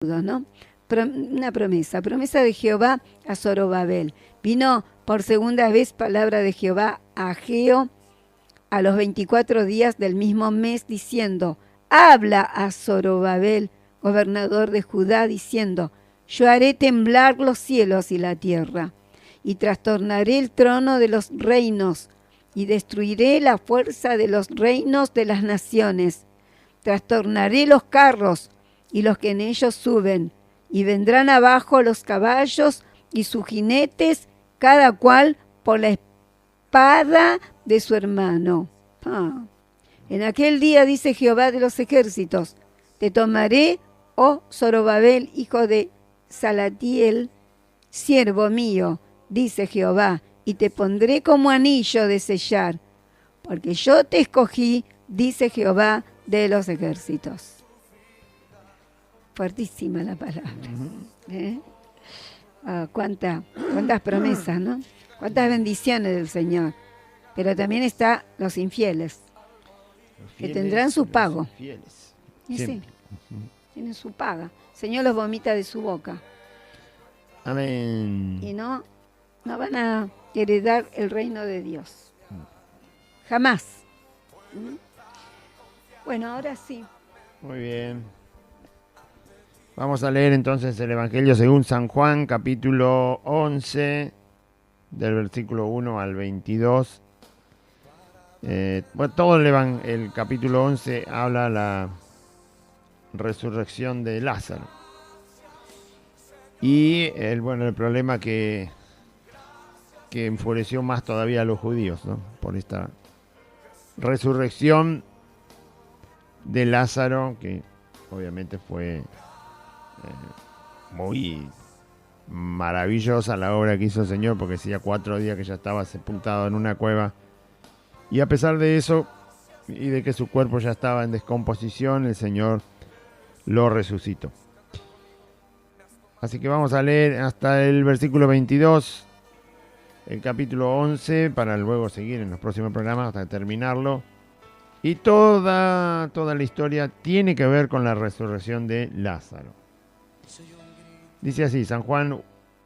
¿no? Una promesa de Jehová a Zorobabel. Vino por segunda vez palabra de Jehová a Ageo a los 24 días del mismo mes, diciendo: habla a Zorobabel, gobernador de Judá, diciendo: yo haré temblar los cielos y la tierra, y trastornaré el trono de los reinos, y destruiré la fuerza de los reinos de las naciones. Trastornaré los carros y los que en ellos suben, y vendrán abajo los caballos y sus jinetes, cada cual por la espada de su hermano. En aquel día, dice Jehová de los ejércitos, te tomaré, oh Zorobabel, hijo de Salatiel, siervo mío, dice Jehová, y te pondré como anillo de sellar, porque yo te escogí, dice Jehová de los ejércitos. Fuertísima la palabra. Cuántas promesas, ¿no? Cuántas bendiciones del Señor. Pero también está los infieles, que tendrán su pago. Y sí, tienen su paga. El Señor los vomita de su boca. Amén. Y no van a heredar el reino de Dios. Jamás. Bueno, ahora sí. Muy bien. Vamos a leer entonces el Evangelio según San Juan, capítulo 11, del versículo 1 al 22. Todo el capítulo 11 habla de la resurrección de Lázaro. Y el problema que enfureció más todavía a los judíos, ¿no? Por esta resurrección de Lázaro, que obviamente fue muy maravillosa la obra que hizo el Señor, porque hacía 4 días que ya estaba sepultado en una cueva, y a pesar de eso y de que su cuerpo ya estaba en descomposición, el Señor lo resucitó. Así que vamos a leer hasta el versículo 22, el capítulo 11, para luego seguir en los próximos programas hasta terminarlo. Y toda la historia tiene que ver con la resurrección de Lázaro. Dice así, San Juan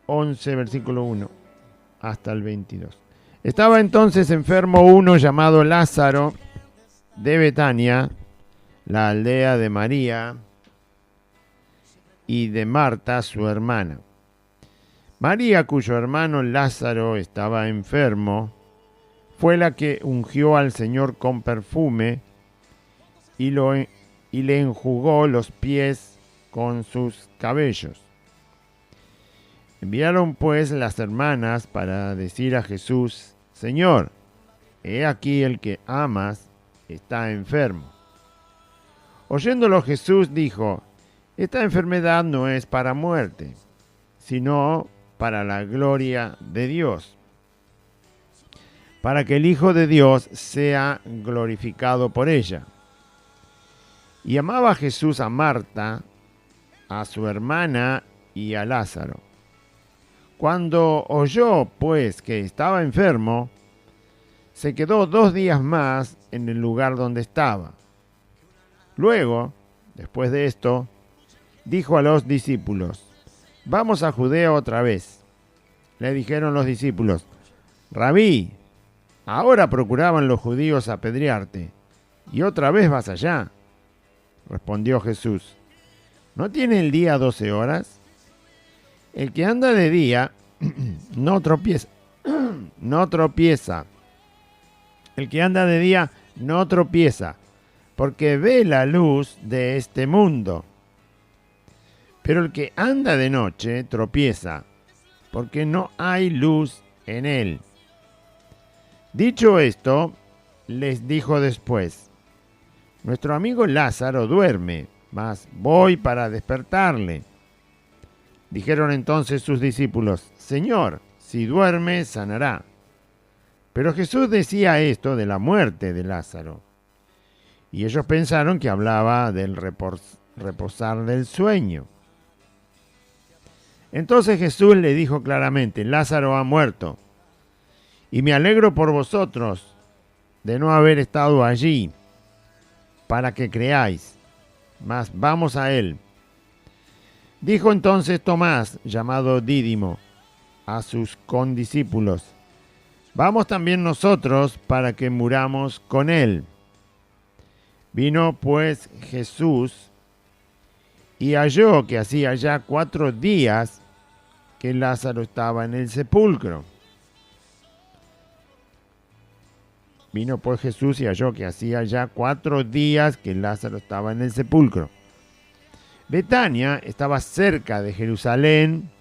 11, versículo 1 hasta el 22. Estaba entonces enfermo uno llamado Lázaro de Betania, la aldea de María y de Marta, su hermana. María, cuyo hermano Lázaro estaba enfermo, fue la que ungió al Señor con perfume y le enjugó los pies con sus cabellos. Enviaron pues las hermanas para decir a Jesús: Señor, he aquí el que amas está enfermo. Oyéndolo Jesús dijo: esta enfermedad no es para muerte, sino para la gloria de Dios, para que el Hijo de Dios sea glorificado por ella. Y amaba Jesús a Marta, a su hermana y a Lázaro. Cuando oyó, pues, que estaba enfermo, se quedó 2 días más en el lugar donde estaba. Luego, después de esto, dijo a los discípulos: vamos a Judea otra vez. Le dijeron los discípulos: Rabí, ahora procuraban los judíos apedrearte, ¿y otra vez vas allá? Respondió Jesús: ¿no tiene el día 12 horas? El que anda de día no tropieza. El que anda de día no tropieza, porque ve la luz de este mundo. Pero el que anda de noche tropieza, porque no hay luz en él. Dicho esto, les dijo después: nuestro amigo Lázaro duerme, mas voy para despertarle. Dijeron entonces sus discípulos: Señor, si duerme, sanará. Pero Jesús decía esto de la muerte de Lázaro. Y ellos pensaron que hablaba del reposar del sueño. Entonces Jesús le dijo claramente: Lázaro ha muerto, y me alegro por vosotros de no haber estado allí, para que creáis. Mas vamos a él. Dijo entonces Tomás, llamado Dídimo, a sus condiscípulos: vamos también nosotros para que muramos con él. Vino pues Jesús y halló que hacía ya 4 días que Lázaro estaba en el sepulcro. Vino pues Jesús y halló que hacía ya 4 días que Lázaro estaba en el sepulcro. Betania estaba cerca de Jerusalén,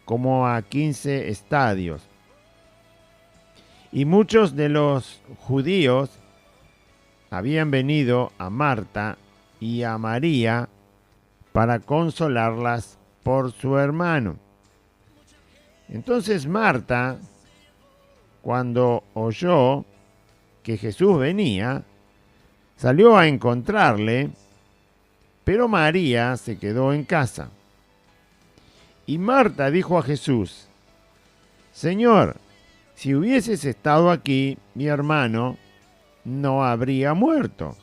como a 15 estadios. Y muchos de los judíos habían venido a Marta y a María para consolarlas por su hermano. Entonces Marta, cuando oyó que Jesús venía, salió a encontrarle, pero María se quedó en casa. Y Marta dijo a Jesús: Señor, si hubieses estado aquí, mi hermano no habría muerto.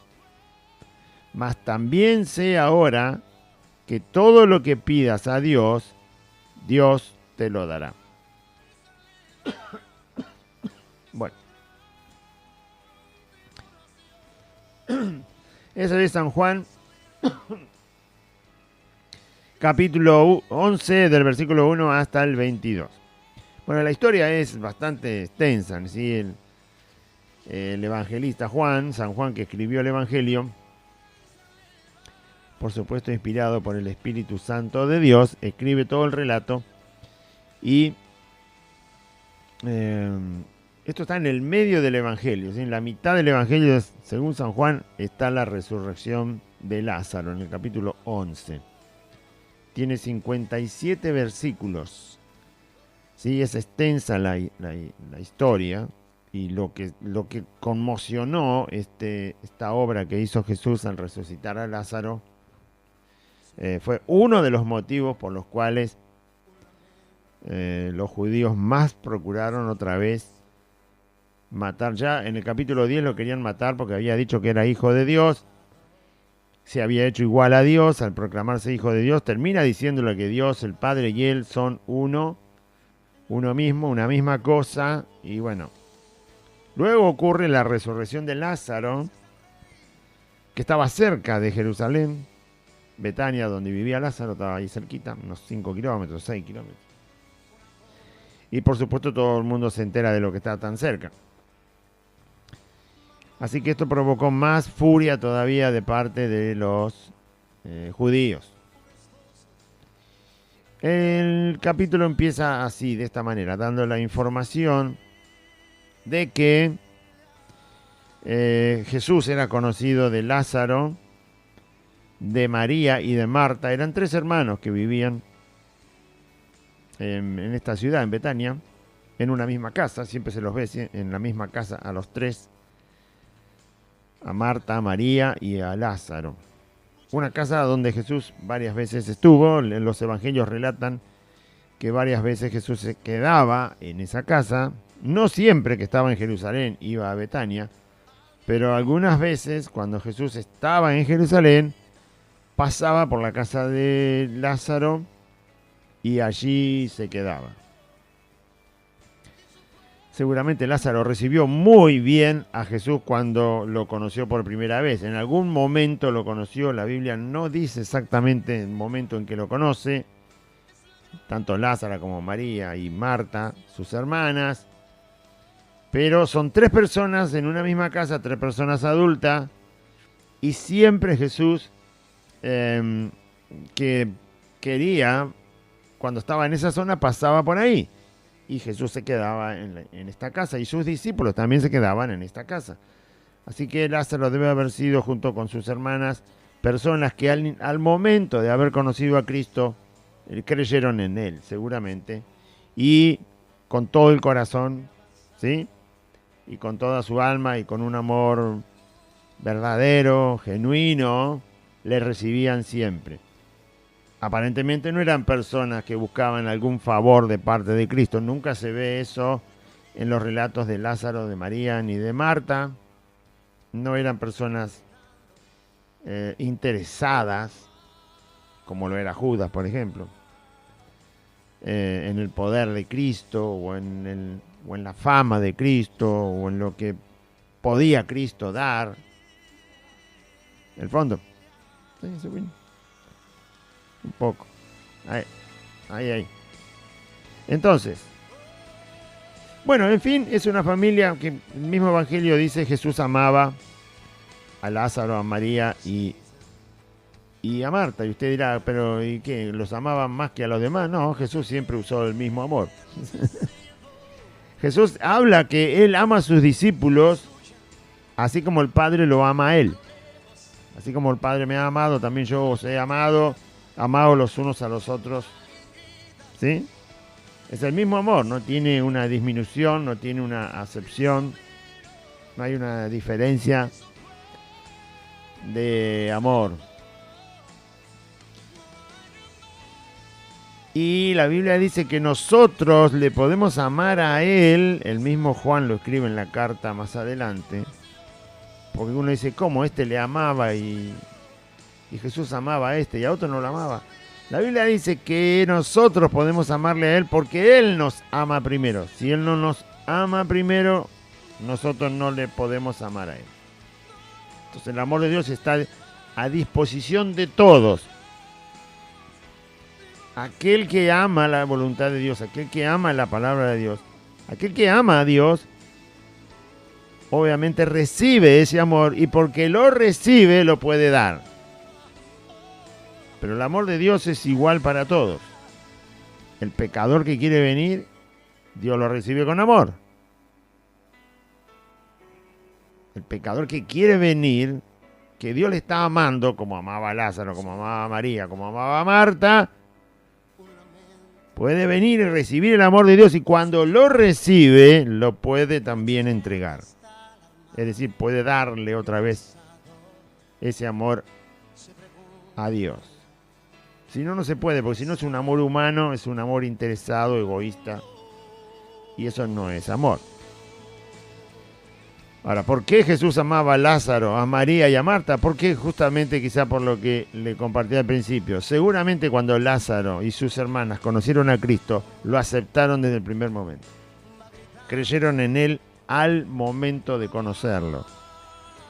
Mas también sé ahora que todo lo que pidas a Dios, Dios te lo dará. Bueno, eso es San Juan, capítulo 11, del versículo 1 hasta el 22. Bueno, la historia es bastante extensa, ¿sí? El evangelista Juan, San Juan, que escribió el Evangelio, por supuesto inspirado por el Espíritu Santo de Dios, escribe todo el relato y esto está en el medio del Evangelio, ¿sí? En la mitad del Evangelio, según San Juan, está la resurrección de Lázaro, en el capítulo 11. Tiene 57 versículos. Sí, es extensa la historia, y lo que conmocionó esta obra que hizo Jesús al resucitar a Lázaro fue uno de los motivos por los cuales los judíos más procuraron otra vez matar. Ya en el capítulo 10 lo querían matar porque había dicho que era hijo de Dios, se había hecho igual a Dios al proclamarse hijo de Dios. Termina diciéndole que Dios, el Padre y Él son uno mismo, una misma cosa. Y bueno, luego ocurre la resurrección de Lázaro, que estaba cerca de Jerusalén. Betania, donde vivía Lázaro, estaba ahí cerquita, unos 5 kilómetros, 6 kilómetros. Y por supuesto todo el mundo se entera de lo que está tan cerca. Así que esto provocó más furia todavía de parte de los judíos. El capítulo empieza así, de esta manera, dando la información de que Jesús era conocido de Lázaro, de María y de Marta. Eran 3 hermanos que vivían en esta ciudad, en Betania, en una misma casa. Siempre se los ve en la misma casa a los 3, a Marta, a María y a Lázaro. Una casa donde Jesús varias veces estuvo. Los evangelios relatan que varias veces Jesús se quedaba en esa casa. No siempre que estaba en Jerusalén iba a Betania, pero algunas veces cuando Jesús estaba en Jerusalén pasaba por la casa de Lázaro y allí se quedaba. Seguramente Lázaro recibió muy bien a Jesús cuando lo conoció por primera vez. En algún momento lo conoció, la Biblia no dice exactamente el momento en que lo conoce. Tanto Lázaro como María y Marta, sus hermanas. Pero son 3 personas en una misma casa, 3 personas adultas. Y siempre Jesús, que quería, cuando estaba en esa zona, pasaba por ahí. Y Jesús se quedaba en esta casa, y sus discípulos también se quedaban en esta casa. Así que Lázaro debe haber sido, junto con sus hermanas, personas que al momento de haber conocido a Cristo, creyeron en Él, seguramente, y con todo el corazón, ¿sí? Y con toda su alma, y con un amor verdadero, genuino, le recibían siempre. Aparentemente no eran personas que buscaban algún favor de parte de Cristo. Nunca se ve eso en los relatos de Lázaro, de María ni de Marta. No eran personas interesadas como lo era Judas, por ejemplo, en el poder de Cristo, o en la fama de Cristo, o en lo que podía Cristo dar. El fondo. Sí, un poco. Ahí. Entonces, bueno, en fin, es una familia que el mismo Evangelio dice Jesús amaba a Lázaro, a María y a Marta. Y usted dirá, pero ¿y qué? ¿Los amaban más que a los demás? No, Jesús siempre usó el mismo amor. Jesús habla que Él ama a sus discípulos así como el Padre lo ama a Él. Así como el Padre me ha amado, también yo os he amado, amados los unos a los otros. ¿Sí? Es el mismo amor, no tiene una disminución, no tiene una acepción, no hay una diferencia de amor. Y la Biblia dice que nosotros le podemos amar a Él, el mismo Juan lo escribe en la carta más adelante, porque uno dice, ¿cómo? Este le amaba y Jesús amaba a este y a otro no lo amaba. La Biblia dice que nosotros podemos amarle a Él porque Él nos ama primero. Si Él no nos ama primero, nosotros no le podemos amar a Él. Entonces el amor de Dios está a disposición de todos. Aquel que ama la voluntad de Dios, aquel que ama la palabra de Dios, aquel que ama a Dios, obviamente recibe ese amor y porque lo recibe lo puede dar. Pero el amor de Dios es igual para todos. El pecador que quiere venir, Dios lo recibe con amor. El pecador que quiere venir, que Dios le está amando, como amaba a Lázaro, como amaba a María, como amaba a Marta, puede venir y recibir el amor de Dios y cuando lo recibe, lo puede también entregar. Es decir, puede darle otra vez ese amor a Dios. Si no, no se puede, porque si no es un amor humano, es un amor interesado, egoísta, y eso no es amor. Ahora, ¿por qué Jesús amaba a Lázaro, a María y a Marta? Porque justamente quizá por lo que le compartí al principio. Seguramente cuando Lázaro y sus hermanas conocieron a Cristo, lo aceptaron desde el primer momento. Creyeron en Él al momento de conocerlo.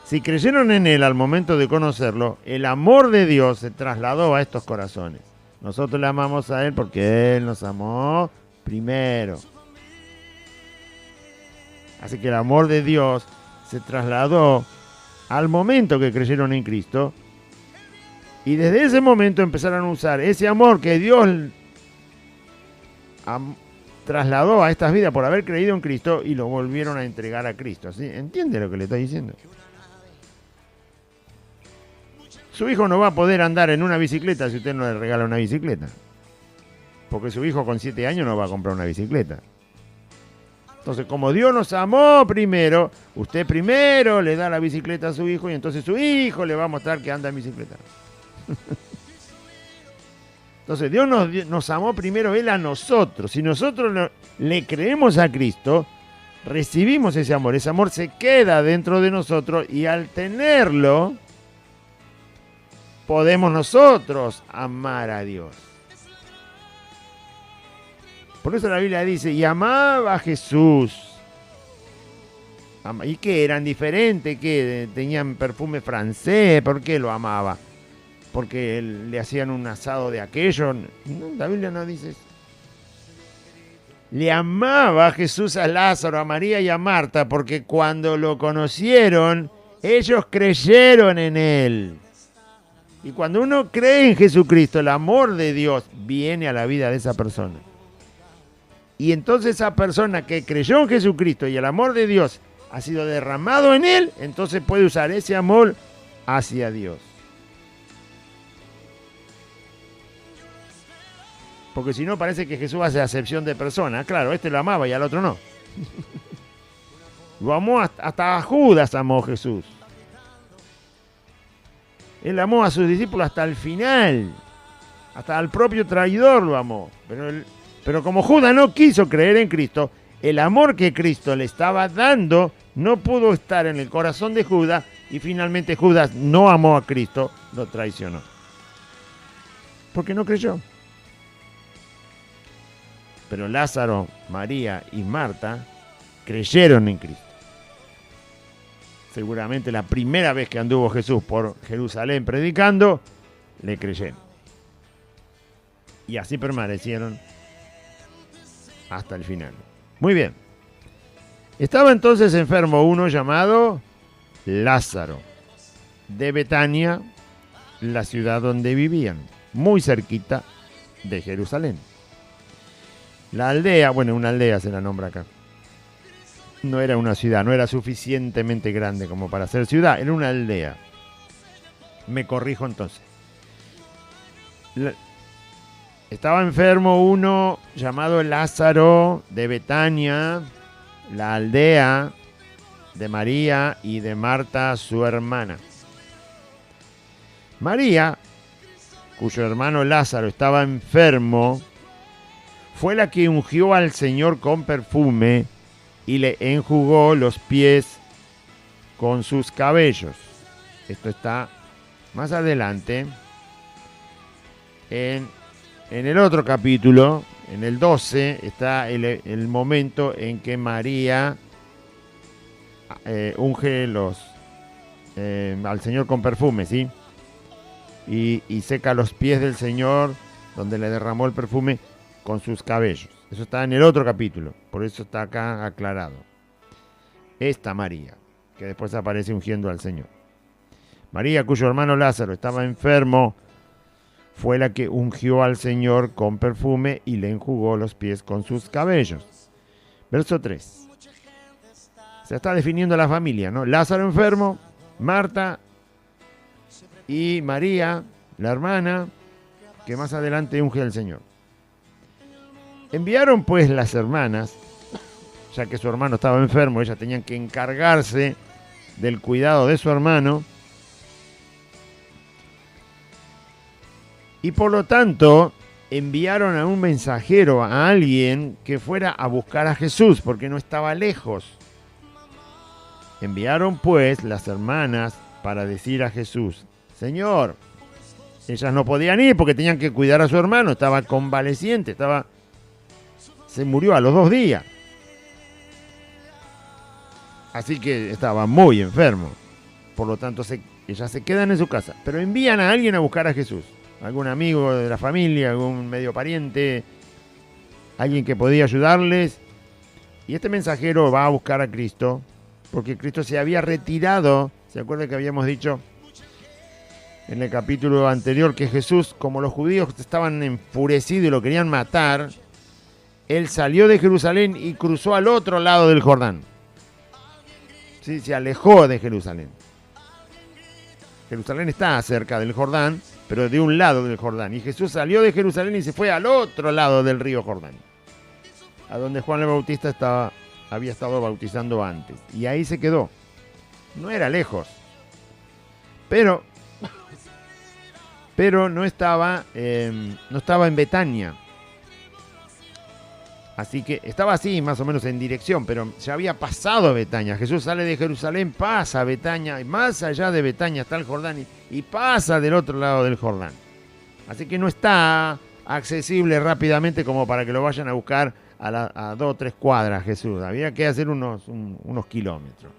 Si creyeron en Él al momento de conocerlo, el amor de Dios se trasladó a estos corazones. Nosotros le amamos a Él porque Él nos amó primero. Así que el amor de Dios se trasladó al momento que creyeron en Cristo y desde ese momento empezaron a usar ese amor que Dios trasladó a estas vidas por haber creído en Cristo y lo volvieron a entregar a Cristo. ¿Sí? ¿Entiende lo que le estoy diciendo? Su hijo no va a poder andar en una bicicleta si usted no le regala una bicicleta. Porque su hijo con 7 años no va a comprar una bicicleta. Entonces, como Dios nos amó primero, usted primero le da la bicicleta a su hijo y entonces su hijo le va a mostrar que anda en bicicleta. Entonces, Dios nos amó primero Él a nosotros. Si nosotros le creemos a Cristo, recibimos ese amor se queda dentro de nosotros y al tenerlo, podemos nosotros amar a Dios. Por eso la Biblia dice, y amaba a Jesús. ¿Y qué? ¿Eran diferentes? ¿Qué? ¿Tenían perfume francés? ¿Por qué lo amaba? ¿Porque le hacían un asado de aquello? No, la Biblia no dice eso. Le amaba a Jesús a Lázaro, a María y a Marta, porque cuando lo conocieron, ellos creyeron en Él. Y cuando uno cree en Jesucristo, el amor de Dios viene a la vida de esa persona. Y entonces esa persona que creyó en Jesucristo y el amor de Dios ha sido derramado en él, entonces puede usar ese amor hacia Dios. Porque si no parece que Jesús hace acepción de personas. Claro, este lo amaba y al otro no. Lo amó hasta a Judas amó Jesús. Él amó a sus discípulos hasta el final. Hasta al propio traidor lo amó. Pero como Judas no quiso creer en Cristo, el amor que Cristo le estaba dando no pudo estar en el corazón de Judas y finalmente Judas no amó a Cristo, lo traicionó. porque no creyó. Pero Lázaro, María y Marta creyeron en Cristo. Seguramente la primera vez que anduvo Jesús por Jerusalén predicando, le creyeron. Y así permanecieron hasta el final. Muy bien. Estaba entonces enfermo uno llamado Lázaro, de Betania, la ciudad donde vivían, muy cerquita de Jerusalén. La aldea, bueno, una aldea se la nombra acá. No era una ciudad, no era suficientemente grande como para ser ciudad, era una aldea. Me corrijo entonces. Estaba enfermo uno llamado Lázaro de Betania, la aldea de María y de Marta, su hermana. María, cuyo hermano Lázaro estaba enfermo, fue la que ungió al Señor con perfume y le enjugó los pies con sus cabellos. Esto está más adelante en el otro capítulo, en el 12, está el momento en que María unge al Señor con perfume, ¿sí? Y seca los pies del Señor, donde le derramó el perfume con sus cabellos. Eso está en el otro capítulo, por eso está acá aclarado. Esta María, que después aparece ungiendo al Señor. María, cuyo hermano Lázaro estaba enfermo, fue la que ungió al Señor con perfume y le enjugó los pies con sus cabellos. Verso 3. Se está definiendo la familia, ¿no? Lázaro enfermo, Marta y María, la hermana, que más adelante unge al Señor. Enviaron pues las hermanas, ya que su hermano estaba enfermo, ellas tenían que encargarse del cuidado de su hermano. Y por lo tanto, enviaron a un mensajero, a alguien que fuera a buscar a Jesús, porque no estaba lejos. Enviaron pues las hermanas para decir a Jesús: Señor, ellas no podían ir porque tenían que cuidar a su hermano, estaba convaleciente, se murió a los 2 días. Así que estaba muy enfermo. Por lo tanto, ellas se quedan en su casa, pero envían a alguien a buscar a Jesús. Algún amigo de la familia, algún medio pariente, alguien que podía ayudarles. Y este mensajero va a buscar a Cristo, porque Cristo se había retirado. ¿Se acuerdan que habíamos dicho en el capítulo anterior que Jesús, como los judíos estaban enfurecidos y lo querían matar, él salió de Jerusalén y cruzó al otro lado del Jordán? ¿Sí? Se alejó de Jerusalén. Jerusalén está cerca del Jordán, pero de un lado del Jordán. Y Jesús salió de Jerusalén y se fue al otro lado del río Jordán, a donde Juan el Bautista había estado bautizando antes. Y ahí se quedó. No era lejos. Pero no estaba en Betania. Así que estaba así, más o menos en dirección, pero ya había pasado a Betania. Jesús sale de Jerusalén, pasa a Betania, y más allá de Betania está el Jordán, y pasa del otro lado del Jordán. Así que no está accesible rápidamente como para que lo vayan a buscar a 2 o 3 cuadras Jesús. Había que hacer unos kilómetros.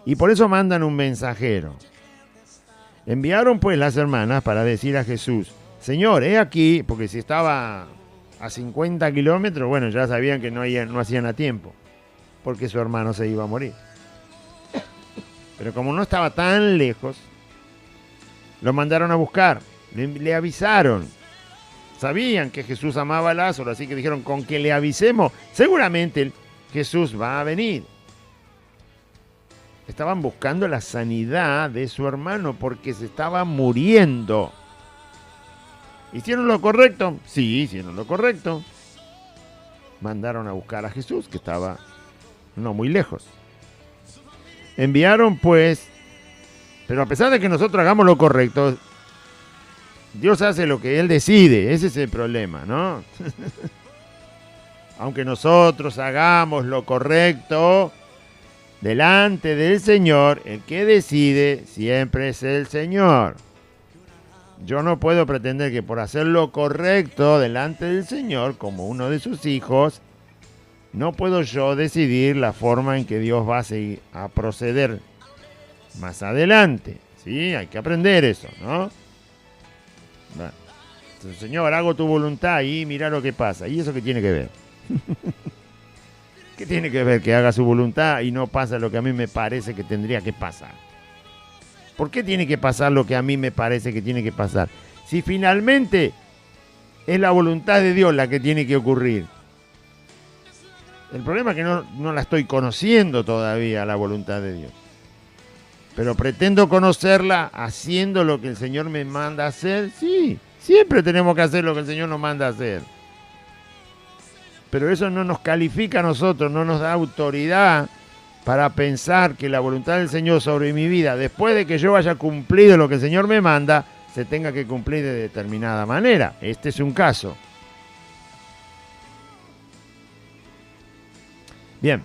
Y por eso mandan un mensajero. Enviaron pues las hermanas para decir a Jesús: Señor, he aquí, porque si estaba a 50 kilómetros, bueno, ya sabían que no hacían a tiempo, porque su hermano se iba a morir. Pero como no estaba tan lejos, lo mandaron a buscar, le avisaron. Sabían que Jesús amaba a Lázaro, así que dijeron: con que le avisemos, seguramente Jesús va a venir. Estaban buscando la sanidad de su hermano porque se estaba muriendo. ¿Hicieron lo correcto? Sí, hicieron lo correcto. Mandaron a buscar a Jesús, que estaba no muy lejos. Enviaron pues, pero a pesar de que nosotros hagamos lo correcto, Dios hace lo que Él decide. Ese es el problema, ¿no? Aunque nosotros hagamos lo correcto, delante del Señor, el que decide siempre es el Señor. yo no puedo pretender que por hacer lo correcto delante del Señor, como uno de sus hijos, no puedo yo decidir la forma en que Dios va a proceder más adelante. ¿Sí? Hay que aprender eso, ¿no? Bueno, entonces, Señor, hago tu voluntad y mira lo que pasa. ¿Y eso qué tiene que ver? ¿Qué tiene que ver que haga su voluntad y no pasa lo que a mí me parece que tendría que pasar? ¿Por qué tiene que pasar lo que a mí me parece que tiene que pasar? Si finalmente es la voluntad de Dios la que tiene que ocurrir. El problema es que no la estoy conociendo todavía, la voluntad de Dios. Pero pretendo conocerla haciendo lo que el Señor me manda hacer. Sí, siempre tenemos que hacer lo que el Señor nos manda hacer. Pero eso no nos califica a nosotros, no nos da autoridad para pensar que la voluntad del Señor sobre mi vida, después de que yo haya cumplido lo que el Señor me manda, se tenga que cumplir de determinada manera. Este es un caso. Bien.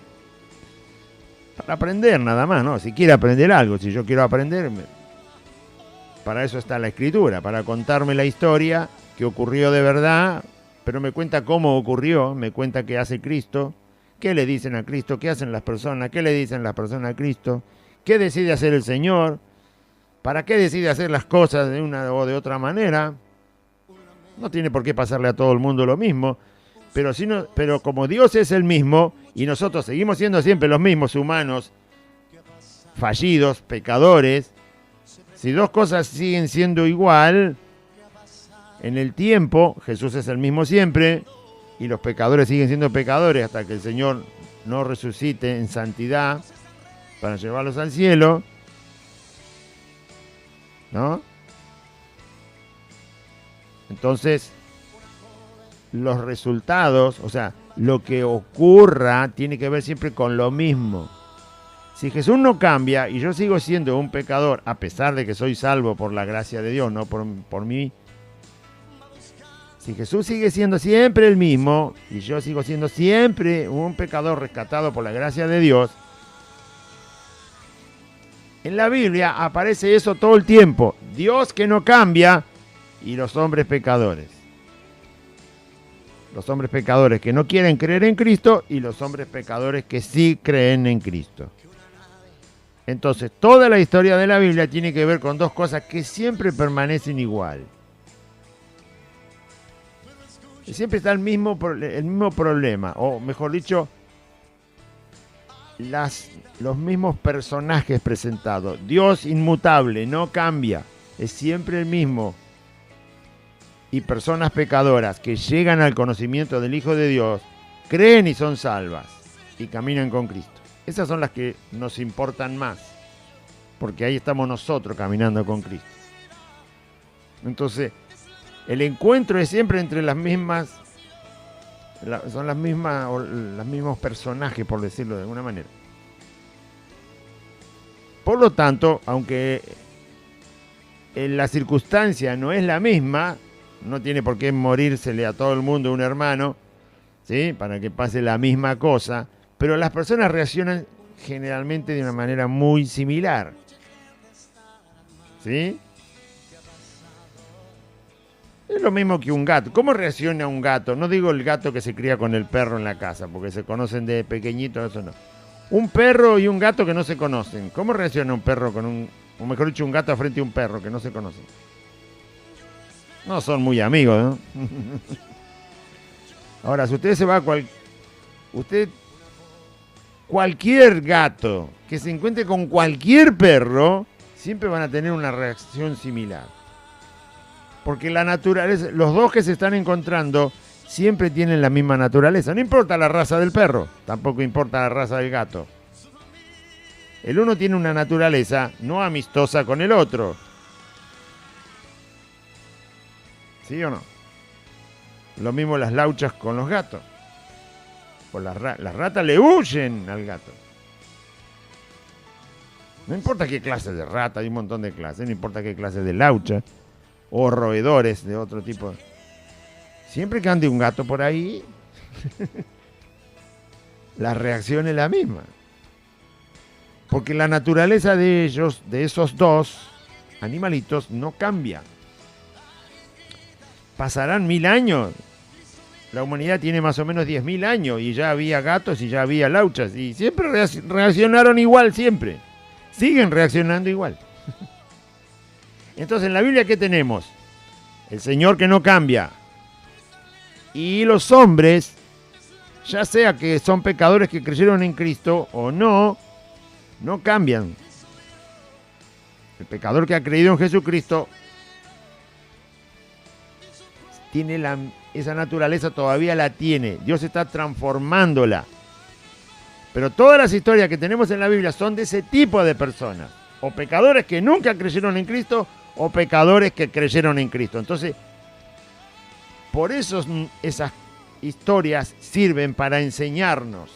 Para aprender nada más, ¿no? Si quiere aprender algo, si yo quiero aprender, para eso está la Escritura, para contarme la historia que ocurrió de verdad, pero me cuenta cómo ocurrió, me cuenta qué hace Cristo, qué le dicen a Cristo, qué hacen las personas, qué le dicen las personas a Cristo, qué decide hacer el Señor, para qué decide hacer las cosas de una o de otra manera. No tiene por qué pasarle a todo el mundo lo mismo, pero como Dios es el mismo y nosotros seguimos siendo siempre los mismos humanos, fallidos, pecadores, si dos cosas siguen siendo igual, en el tiempo Jesús es el mismo siempre y los pecadores siguen siendo pecadores hasta que el Señor no resucite en santidad para llevarlos al cielo, ¿no? Entonces, los resultados, o sea, lo que ocurra tiene que ver siempre con lo mismo. Si Jesús no cambia y yo sigo siendo un pecador, a pesar de que soy salvo por la gracia de Dios, no por mí, si Jesús sigue siendo siempre el mismo y yo sigo siendo siempre un pecador rescatado por la gracia de Dios, en la Biblia aparece eso todo el tiempo. Dios que no cambia y los hombres pecadores. Los hombres pecadores que no quieren creer en Cristo y los hombres pecadores que sí creen en Cristo. Entonces, toda la historia de la Biblia tiene que ver con dos cosas que siempre permanecen igual. Y siempre está el mismo problema, o mejor dicho, los mismos personajes presentados. Dios inmutable, no cambia, es siempre el mismo. Y personas pecadoras que llegan al conocimiento del Hijo de Dios, creen y son salvas, y caminan con Cristo. Esas son las que nos importan más, porque ahí estamos nosotros caminando con Cristo. Entonces, el encuentro es siempre entre las mismas, son las mismas, o los mismos personajes, por decirlo de alguna manera. Por lo tanto, aunque la circunstancia no es la misma, no tiene por qué morírsele a todo el mundo un hermano, ¿sí? Para que pase la misma cosa, pero las personas reaccionan generalmente de una manera muy similar, ¿sí? Es lo mismo que un gato. ¿Cómo reacciona un gato? No digo el gato que se cría con el perro en la casa, porque se conocen de pequeñito, eso no. Un perro y un gato que no se conocen. ¿Cómo reacciona un perro o mejor dicho, un gato frente a un perro que no se conocen? No son muy amigos, ¿no? Ahora, si usted se va a cualquier gato que se encuentre con cualquier perro, siempre van a tener una reacción similar. Porque la naturaleza, los dos que se están encontrando, siempre tienen la misma naturaleza. No importa la raza del perro, tampoco importa la raza del gato. El uno tiene una naturaleza no amistosa con el otro. ¿Sí o no? Lo mismo las lauchas con los gatos. Pues las ratas le huyen al gato. No importa qué clase de rata, hay un montón de clases, no importa qué clase de laucha o roedores de otro tipo. Siempre que ande un gato por ahí, la reacción es la misma. Porque la naturaleza de ellos, de esos dos animalitos, no cambia. pasarán 1000 años. La humanidad tiene más o menos 10.000 años y ya había gatos y ya había lauchas y siempre reaccionaron igual, siempre. Siguen reaccionando igual. Entonces, en la Biblia, ¿qué tenemos? El Señor que no cambia. Y los hombres, ya sea que son pecadores que creyeron en Cristo o no, no cambian. El pecador que ha creído en Jesucristo tiene esa naturaleza, todavía la tiene. Dios está transformándola. Pero todas las historias que tenemos en la Biblia son de ese tipo de personas. O pecadores que nunca creyeron en Cristo, o pecadores que creyeron en Cristo. Entonces, por eso esas historias sirven para enseñarnos.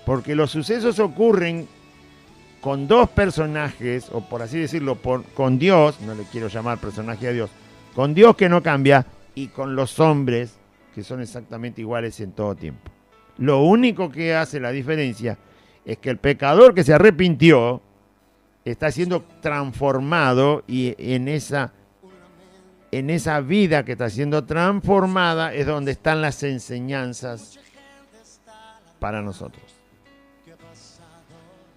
Porque los sucesos ocurren con dos personajes, o por así decirlo, con Dios, no le quiero llamar personaje a Dios, con Dios que no cambia y con los hombres que son exactamente iguales en todo tiempo. Lo único que hace la diferencia es que el pecador que se arrepintió está siendo transformado y en esa vida que está siendo transformada es donde están las enseñanzas para nosotros.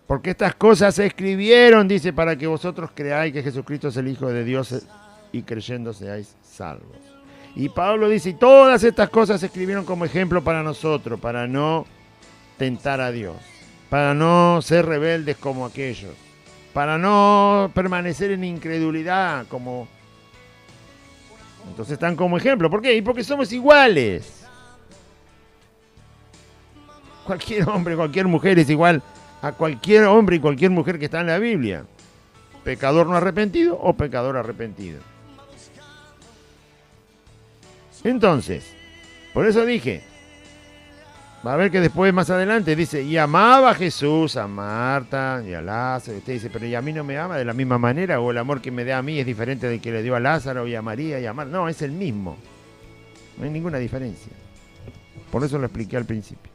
Porque estas cosas se escribieron, dice, para que vosotros creáis que Jesucristo es el Hijo de Dios y creyendo seáis salvos. Y Pablo dice, y todas estas cosas se escribieron como ejemplo para nosotros, para no tentar a Dios, para no ser rebeldes como aquellos, para no permanecer en incredulidad como... Entonces están como ejemplo. ¿Por qué? Y porque somos iguales. Cualquier hombre, cualquier mujer es igual a cualquier hombre y cualquier mujer que está en la Biblia. Pecador no arrepentido o pecador arrepentido. Entonces, por eso dije, va a ver que después más adelante dice, y amaba a Jesús, a Marta y a Lázaro. Usted dice, pero ¿y a mí no me ama de la misma manera? ¿O el amor que me da a mí es diferente del que le dio a Lázaro y a María y a Marta? No, es el mismo. No hay ninguna diferencia. Por eso lo expliqué al principio.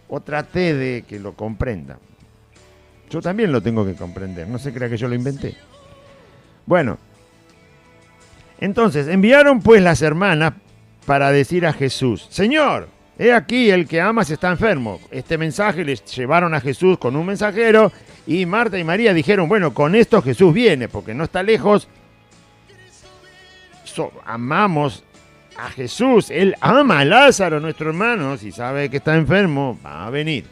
O traté de que lo comprendan. Yo también lo tengo que comprender. No se crea que yo lo inventé. Bueno. Entonces, enviaron pues las hermanas para decir a Jesús, Señor, he aquí el que amas está enfermo. Este mensaje les llevaron a Jesús con un mensajero y Marta y María dijeron, bueno, con esto Jesús viene porque no está lejos. Amamos a Jesús, Él ama a Lázaro, nuestro hermano, si sabe que está enfermo, va a venir.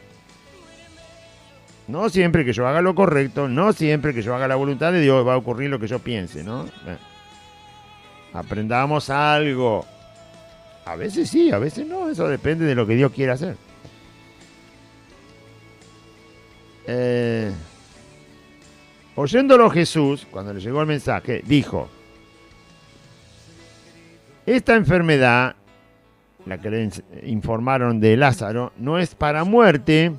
No siempre que yo haga lo correcto, no siempre que yo haga la voluntad de Dios va a ocurrir lo que yo piense, ¿no? Aprendamos algo. A veces sí, a veces no, eso depende de lo que Dios quiera hacer. Oyéndolo Jesús, cuando le llegó el mensaje, dijo, esta enfermedad, la que le informaron de Lázaro, no es para muerte,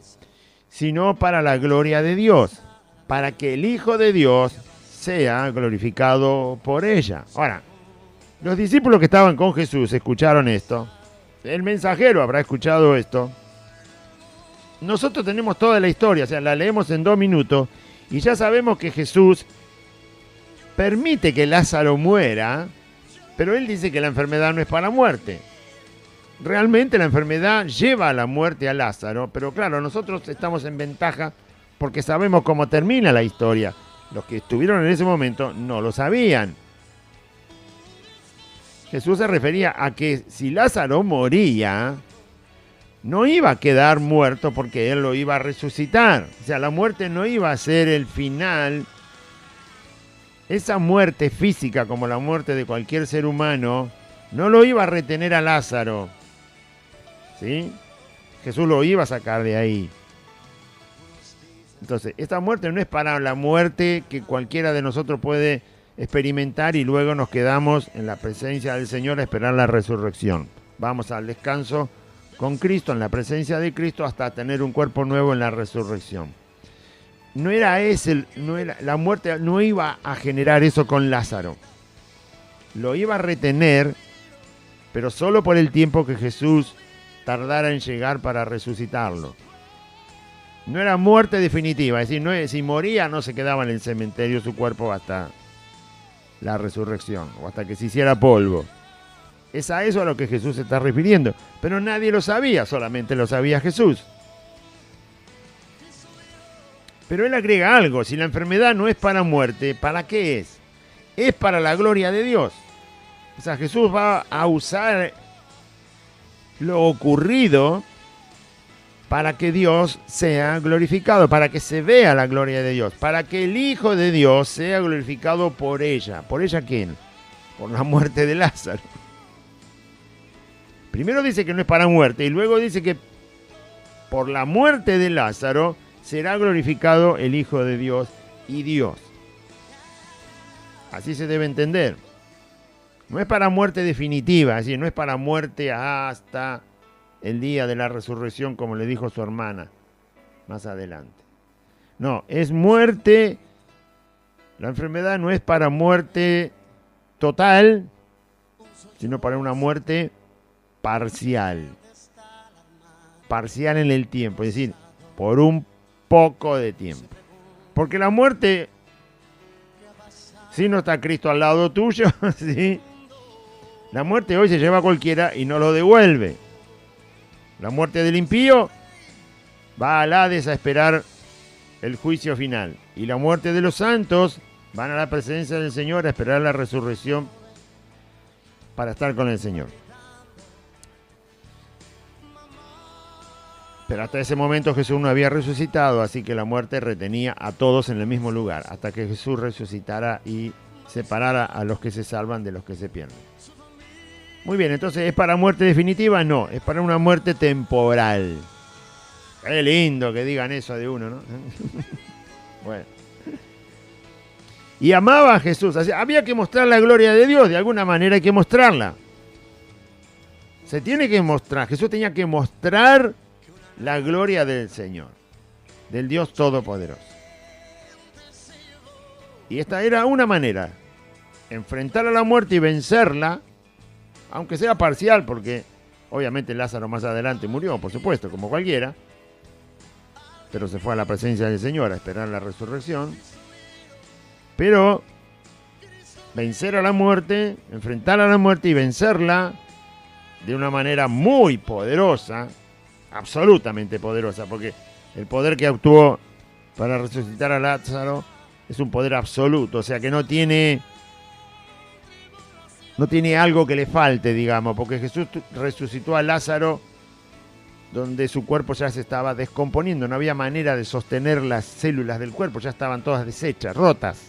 sino para la gloria de Dios, para que el Hijo de Dios sea glorificado por ella. Ahora, los discípulos que estaban con Jesús escucharon esto. El mensajero habrá escuchado esto. Nosotros tenemos toda la historia, o sea, la leemos en 2 minutos y ya sabemos que Jesús permite que Lázaro muera, pero él dice que la enfermedad no es para muerte. Realmente la enfermedad lleva a la muerte a Lázaro, pero claro, nosotros estamos en ventaja porque sabemos cómo termina la historia. Los que estuvieron en ese momento no lo sabían. Jesús se refería a que si Lázaro moría, no iba a quedar muerto porque él lo iba a resucitar. O sea, la muerte no iba a ser el final. Esa muerte física, como la muerte de cualquier ser humano, no lo iba a retener a Lázaro. ¿Sí? Jesús lo iba a sacar de ahí. Entonces, esta muerte no es para la muerte que cualquiera de nosotros puede experimentar y luego nos quedamos en la presencia del Señor a esperar la resurrección. Vamos al descanso con Cristo, en la presencia de Cristo, hasta tener un cuerpo nuevo en la resurrección. La muerte no iba a generar eso con Lázaro. Lo iba a retener, pero solo por el tiempo que Jesús tardara en llegar para resucitarlo. No era muerte definitiva, es decir, si moría no se quedaba en el cementerio su cuerpo hasta la resurrección, o hasta que se hiciera polvo. Es a eso a lo que Jesús se está refiriendo. Pero nadie lo sabía, solamente lo sabía Jesús. Pero él agrega algo: si la enfermedad no es para muerte, ¿para qué es? Es para la gloria de Dios. O sea, Jesús va a usar lo ocurrido para que Dios sea glorificado, para que se vea la gloria de Dios, para que el Hijo de Dios sea glorificado por ella. ¿Por ella quién? Por la muerte de Lázaro. Primero dice que no es para muerte y luego dice que por la muerte de Lázaro será glorificado el Hijo de Dios y Dios. Así se debe entender. No es para muerte definitiva, es decir, no es para muerte hasta el día de la resurrección, como le dijo su hermana más adelante. No, es muerte. La enfermedad no es para muerte total, sino para una muerte parcial. Parcial en el tiempo, es decir, por un poco de tiempo. Porque la muerte, si no está Cristo al lado tuyo, ¿sí? La muerte hoy se lleva a cualquiera y no lo devuelve. La muerte del impío va al Hades a esperar el juicio final. Y la muerte de los santos van a la presencia del Señor a esperar la resurrección para estar con el Señor. Pero hasta ese momento Jesús no había resucitado, así que la muerte retenía a todos en el mismo lugar, hasta que Jesús resucitara y separara a los que se salvan de los que se pierden. Muy bien, entonces, ¿es para muerte definitiva? No, es para una muerte temporal. Qué lindo que digan eso de uno, ¿no? Bueno. Y amaba a Jesús. Así, había que mostrar la gloria de Dios, de alguna manera hay que mostrarla. Se tiene que mostrar, Jesús tenía que mostrar la gloria del Señor, del Dios Todopoderoso. Y esta era una manera, enfrentar a la muerte y vencerla, aunque sea parcial, porque obviamente Lázaro más adelante murió, por supuesto, como cualquiera, pero se fue a la presencia del Señor a esperar la resurrección. Pero vencer a la muerte, enfrentar a la muerte y vencerla de una manera muy poderosa, absolutamente poderosa, porque el poder que actuó para resucitar a Lázaro es un poder absoluto, o sea que no tiene algo que le falte, digamos, porque Jesús resucitó a Lázaro donde su cuerpo ya se estaba descomponiendo, no había manera de sostener las células del cuerpo, ya estaban todas deshechas, rotas.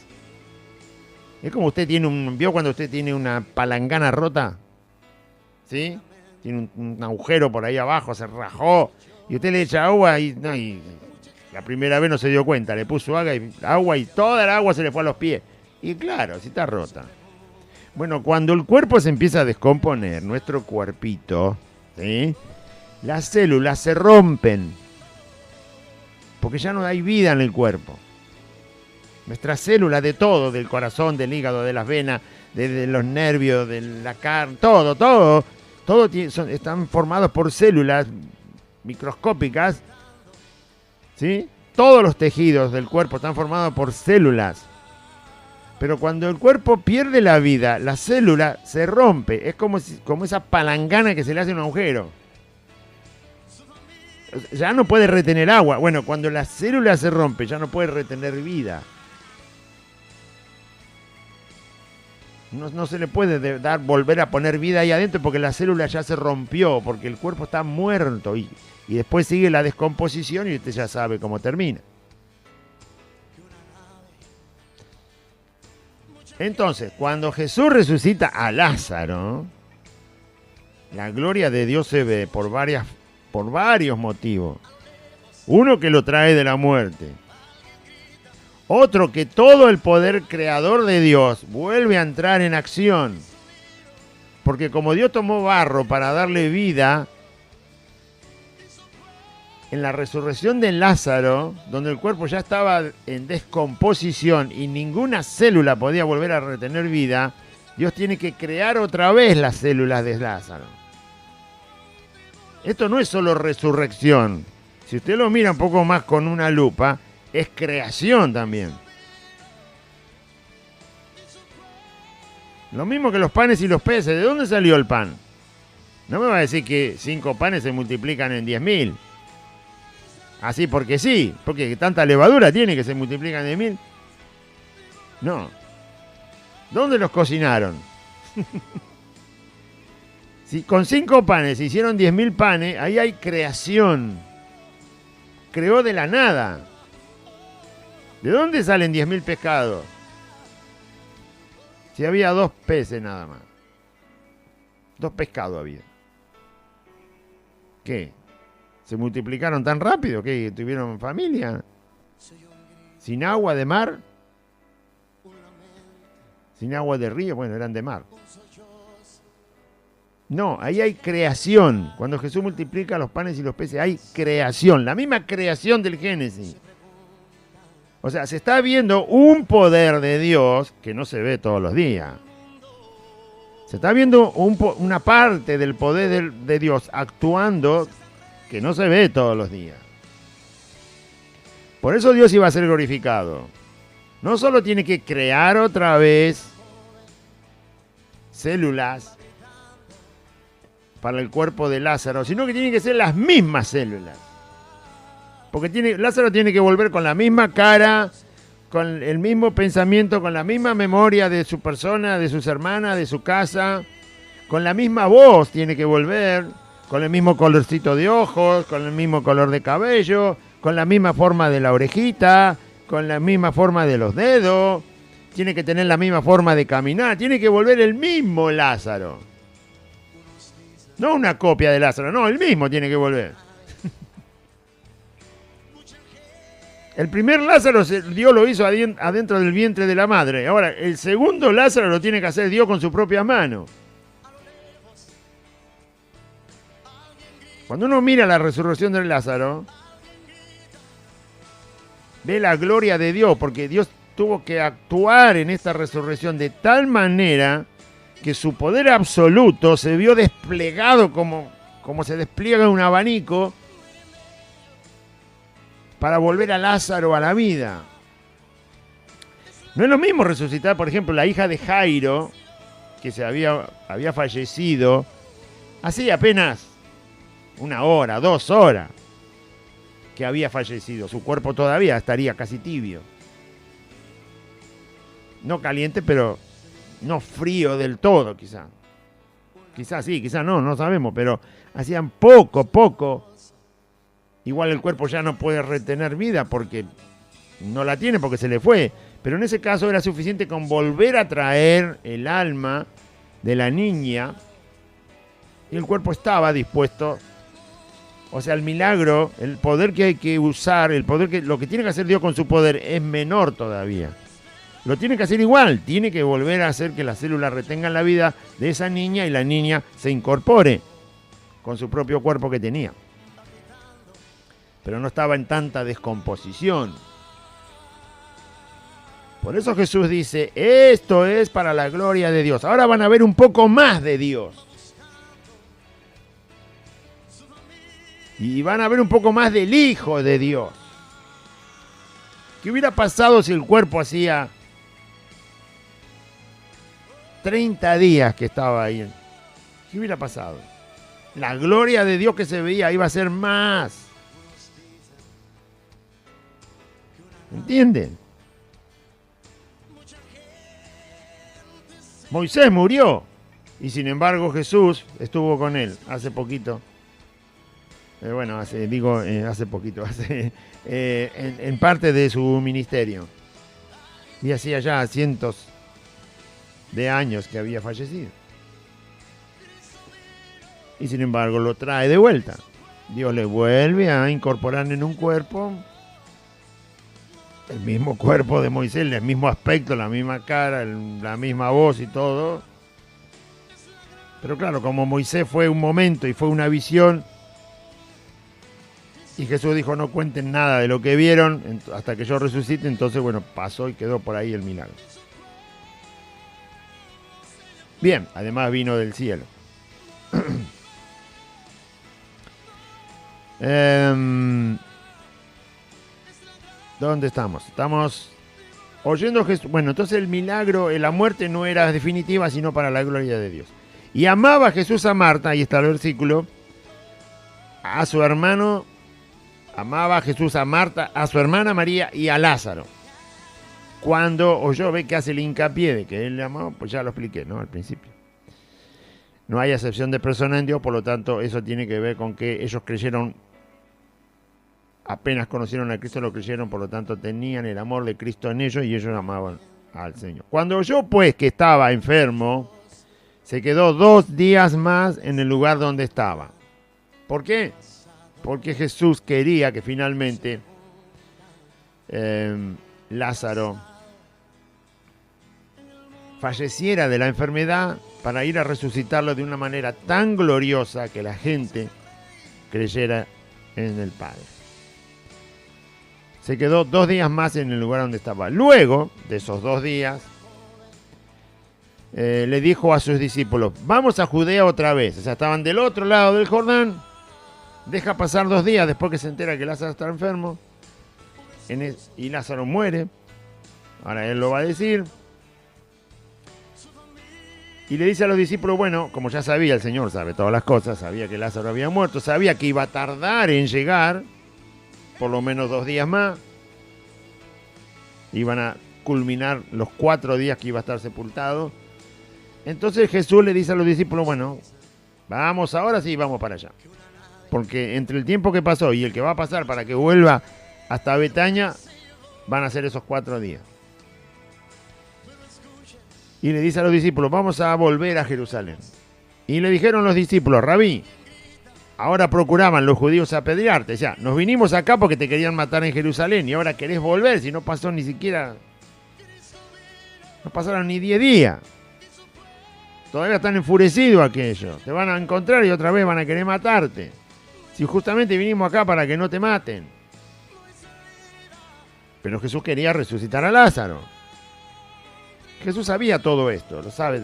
Es como usted ¿vio cuando usted tiene una palangana rota? ¿Sí? Tiene un agujero por ahí abajo, se rajó, y usted le echa agua y la primera vez no se dio cuenta, le puso agua y toda el agua se le fue a los pies. Y claro, si está rota. Bueno, cuando el cuerpo se empieza a descomponer, nuestro cuerpito, ¿sí?, las células se rompen, porque ya no hay vida en el cuerpo. Nuestras células de todo, del corazón, del hígado, de las venas, de los nervios, de la carne, todo están formados por células microscópicas, ¿sí? Todos los tejidos del cuerpo están formados por células. Pero cuando el cuerpo pierde la vida, la célula se rompe. Es como esa palangana que se le hace un agujero. Ya no puede retener agua. Bueno, cuando la célula se rompe, ya no puede retener vida. No se le puede volver a poner vida ahí adentro porque la célula ya se rompió, porque el cuerpo está muerto y después sigue la descomposición y usted ya sabe cómo termina. Entonces, cuando Jesús resucita a Lázaro, la gloria de Dios se ve por varios motivos. Uno, que lo trae de la muerte. Otro, que todo el poder creador de Dios vuelve a entrar en acción. Porque como Dios tomó barro para darle vida, en la resurrección de Lázaro, donde el cuerpo ya estaba en descomposición y ninguna célula podía volver a retener vida, Dios tiene que crear otra vez las células de Lázaro. Esto no es solo resurrección. Si usted lo mira un poco más con una lupa, es creación también. Lo mismo que los panes y los peces. ¿De dónde salió el pan? No me va a decir que 5 panes se multiplican en 10.000. Así porque sí. Porque tanta levadura tiene que se multiplican en 10.000. No. ¿Dónde los cocinaron? Si con 5 panes se hicieron 10.000 panes, ahí hay creación. Creó de la nada. ¿De dónde salen 10.000 pescados? Si había 2 peces nada más. 2 pescados había. ¿Qué? ¿Se multiplicaron tan rápido? ¿Qué? ¿Tuvieron familia? ¿Sin agua de mar? ¿Sin agua de río? Bueno, eran de mar. No, ahí hay creación. Cuando Jesús multiplica los panes y los peces, hay creación. La misma creación del Génesis. O sea, se está viendo un poder de Dios que no se ve todos los días. Se está viendo una parte del poder de Dios actuando que no se ve todos los días. Por eso Dios iba a ser glorificado. No solo tiene que crear otra vez células para el cuerpo de Lázaro, sino que tienen que ser las mismas células. Porque Lázaro tiene que volver con la misma cara, con el mismo pensamiento, con la misma memoria de su persona, de sus hermanas, de su casa, con la misma voz tiene que volver, con el mismo colorcito de ojos, con el mismo color de cabello, con la misma forma de la orejita, con la misma forma de los dedos, tiene que tener la misma forma de caminar, tiene que volver el mismo Lázaro. No una copia de Lázaro, no, el mismo tiene que volver. El primer Lázaro Dios lo hizo adentro del vientre de la madre. Ahora, el segundo Lázaro lo tiene que hacer Dios con su propia mano. Cuando uno mira la resurrección de Lázaro, ve la gloria de Dios, porque Dios tuvo que actuar en esta resurrección de tal manera que su poder absoluto se vio desplegado como se despliega un abanico para volver a Lázaro a la vida. No es lo mismo resucitar, por ejemplo, la hija de Jairo, que había fallecido, hace apenas 1 hora, 2 horas que había fallecido. Su cuerpo todavía estaría casi tibio. No caliente, pero no frío del todo, quizá. Quizás sí, quizás no sabemos, pero hacían poco. Igual el cuerpo ya no puede retener vida porque no la tiene, porque se le fue. Pero en ese caso era suficiente con volver a traer el alma de la niña y el cuerpo estaba dispuesto. O sea, el milagro, el poder que hay que usar, lo que tiene que hacer Dios con su poder es menor todavía. Lo tiene que hacer igual, tiene que volver a hacer que las células retengan la vida de esa niña y la niña se incorpore con su propio cuerpo que tenía. Pero no estaba en tanta descomposición. Por eso Jesús dice, esto es para la gloria de Dios. Ahora van a ver un poco más de Dios. Y van a ver un poco más del Hijo de Dios. ¿Qué hubiera pasado si el cuerpo hacía 30 días que estaba ahí? ¿Qué hubiera pasado? La gloria de Dios que se veía iba a ser más. ¿Entienden? Moisés murió y sin embargo Jesús estuvo con él hace poquito. Hace poquito, en parte de su ministerio. Y hacía ya cientos de años que había fallecido. Y sin embargo lo trae de vuelta. Dios le vuelve a incorporar en un cuerpo, el mismo cuerpo de Moisés, el mismo aspecto, la misma cara, la misma voz y todo. Pero claro, como Moisés fue un momento y fue una visión, y Jesús dijo, no cuenten nada de lo que vieron hasta que yo resucite, entonces pasó y quedó por ahí el milagro. Bien, además vino del cielo. ¿Dónde estamos? Estamos Oyendo Jesús, bueno, entonces el milagro, la muerte no era definitiva, sino para la gloria de Dios. Y amaba Jesús a Marta, ahí está el versículo, a su hermano, amaba Jesús a Marta, a su hermana María y a Lázaro. Cuando oyó, ve que hace el hincapié de que él le amaba, pues ya lo expliqué, ¿no? Al principio. No hay acepción de persona en Dios, por lo tanto, eso tiene que ver con que ellos creyeron, apenas conocieron a Cristo, lo creyeron, por lo tanto, tenían el amor de Cristo en ellos y ellos amaban al Señor. Cuando oyó, pues, que estaba enfermo, se quedó 2 días más en el lugar donde estaba. ¿Por qué? Porque Jesús quería que finalmente Lázaro falleciera de la enfermedad para ir a resucitarlo de una manera tan gloriosa que la gente creyera en el Padre. Se quedó 2 días más en el lugar donde estaba. Luego de esos 2 días, le dijo a sus discípulos, vamos a Judea otra vez. O sea, estaban del otro lado del Jordán. Deja pasar 2 días después que se entera que Lázaro está enfermo. Y Lázaro muere. Ahora él lo va a decir. Y le dice a los discípulos, bueno, como ya sabía, el Señor sabe todas las cosas, sabía que Lázaro había muerto, sabía que iba a tardar en llegar, por lo menos 2 días más. Iban a culminar los 4 días que iba a estar sepultado. Entonces Jesús le dice a los discípulos, bueno, vamos ahora sí, vamos para allá. Porque entre el tiempo que pasó y el que va a pasar para que vuelva hasta Betania, van a ser esos 4 días. Y le dice a los discípulos, vamos a volver a Jerusalén. Y le dijeron los discípulos, Rabí, ahora procuraban los judíos apedrearte. O sea, nos vinimos acá porque te querían matar en Jerusalén y ahora querés volver, si no pasó ni siquiera, no pasaron ni 10 días. Todavía están enfurecidos aquellos. Te van a encontrar y otra vez van a querer matarte. Si justamente vinimos acá para que no te maten. Pero Jesús quería resucitar a Lázaro. Jesús sabía todo esto, lo sabe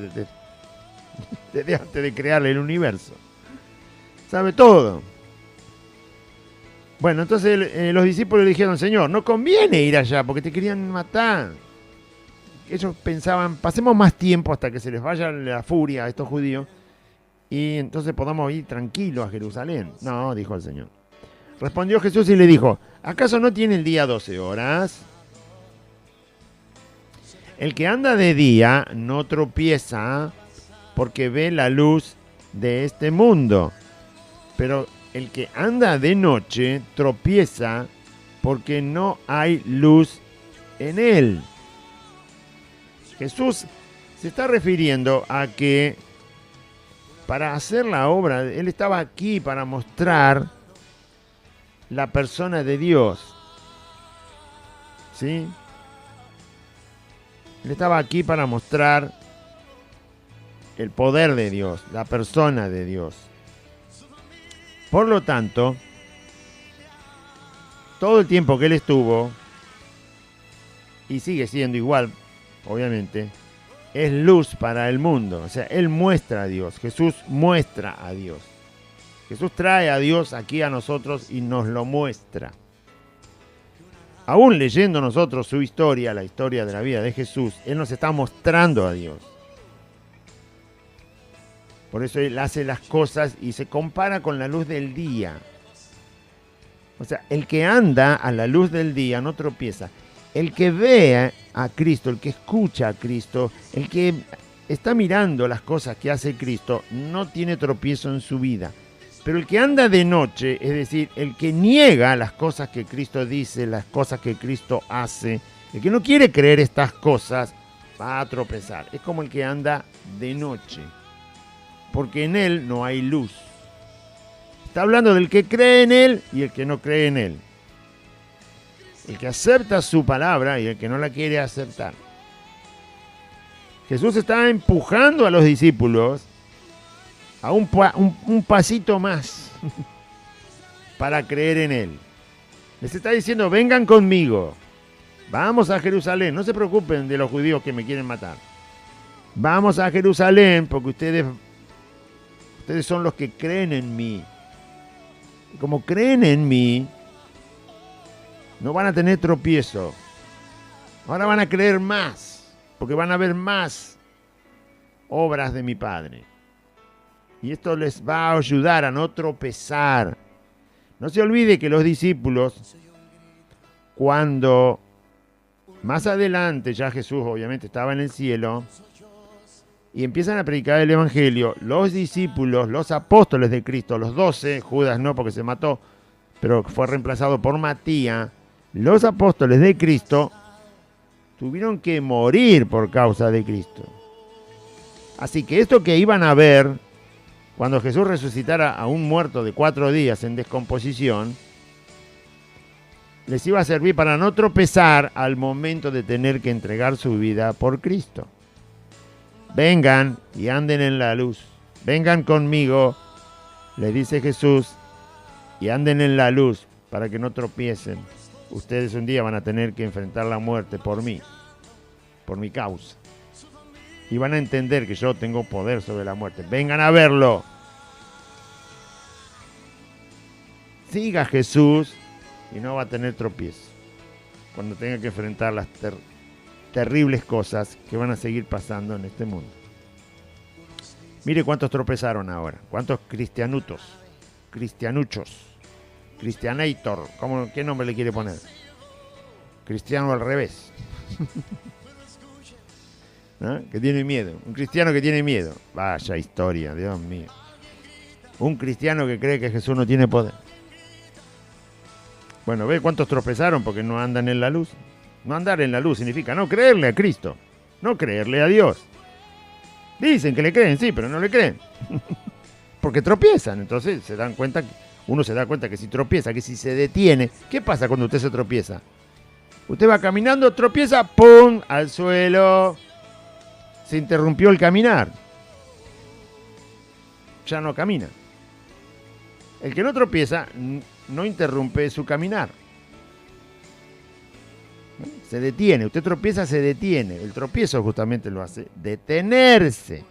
desde antes de crear el universo. Sabe todo. Bueno, entonces los discípulos le dijeron, Señor, no conviene ir allá porque te querían matar. Ellos pensaban, pasemos más tiempo hasta que se les vaya la furia a estos judíos y entonces podamos ir tranquilos a Jerusalén. No, dijo el Señor. Respondió Jesús y le dijo, ¿acaso no tiene el día 12 horas? El que anda de día no tropieza porque ve la luz de este mundo, pero el que anda de noche tropieza porque no hay luz en él. Jesús se está refiriendo a que para hacer la obra, Él estaba aquí para mostrar la persona de Dios. ¿Sí? Él estaba aquí para mostrar el poder de Dios, la persona de Dios. Por lo tanto, todo el tiempo que Él estuvo, y sigue siendo igual, obviamente, es luz para el mundo. O sea, Él muestra a Dios. Jesús muestra a Dios. Jesús trae a Dios aquí a nosotros y nos lo muestra. Aún leyendo nosotros su historia, la historia de la vida de Jesús, Él nos está mostrando a Dios. Por eso Él hace las cosas y se compara con la luz del día. O sea, el que anda a la luz del día no tropieza. El que ve a Cristo, el que escucha a Cristo, el que está mirando las cosas que hace Cristo, no tiene tropiezo en su vida. Pero el que anda de noche, es decir, el que niega las cosas que Cristo dice, las cosas que Cristo hace, el que no quiere creer estas cosas, va a tropezar. Es como el que anda de noche, porque en él no hay luz. Está hablando del que cree en él y el que no cree en él. El que acepta su palabra y el que no la quiere aceptar. Jesús está empujando a los discípulos a un pasito más para creer en Él. Les está diciendo, vengan conmigo, vamos a Jerusalén, no se preocupen de los judíos que me quieren matar. Vamos a Jerusalén porque ustedes son los que creen en mí. Y como creen en mí, no van a tener tropiezo. Ahora van a creer más, porque van a ver más obras de mi Padre. Y esto les va a ayudar a no tropezar. No se olvide que los discípulos, cuando más adelante ya Jesús obviamente estaba en el cielo, y empiezan a predicar el Evangelio, los discípulos, los apóstoles de Cristo, los 12, Judas no porque se mató, pero fue reemplazado por Matías, los apóstoles de Cristo tuvieron que morir por causa de Cristo. Así que esto que iban a ver cuando Jesús resucitara a un muerto de 4 días en descomposición, les iba a servir para no tropezar al momento de tener que entregar su vida por Cristo. Vengan y anden en la luz. Vengan conmigo, les dice Jesús, y anden en la luz para que no tropiecen. Ustedes un día van a tener que enfrentar la muerte por mí, por mi causa. Y van a entender que yo tengo poder sobre la muerte. Vengan a verlo. Siga a Jesús y no va a tener tropiezo cuando tenga que enfrentar las terribles cosas que van a seguir pasando en este mundo. Mire cuántos tropezaron ahora, cuántos cristianuchos, cristianator, ¿qué nombre le quiere poner? Cristiano al revés. ¿No? Que tiene miedo, un cristiano que tiene miedo. Vaya historia, Dios mío. Un cristiano que cree que Jesús no tiene poder. Bueno, ¿ve cuántos tropezaron porque no andan en la luz? No andar en la luz significa no creerle a Cristo, no creerle a Dios. Dicen que le creen, sí, pero no le creen. Porque tropiezan, entonces uno se da cuenta que si tropieza, que si se detiene, ¿qué pasa cuando usted se tropieza? Usted va caminando, tropieza, ¡pum!, al suelo. Se interrumpió el caminar. Ya no camina. El que no tropieza no interrumpe su caminar. Se detiene, usted tropieza, se detiene. El tropiezo justamente lo hace detenerse.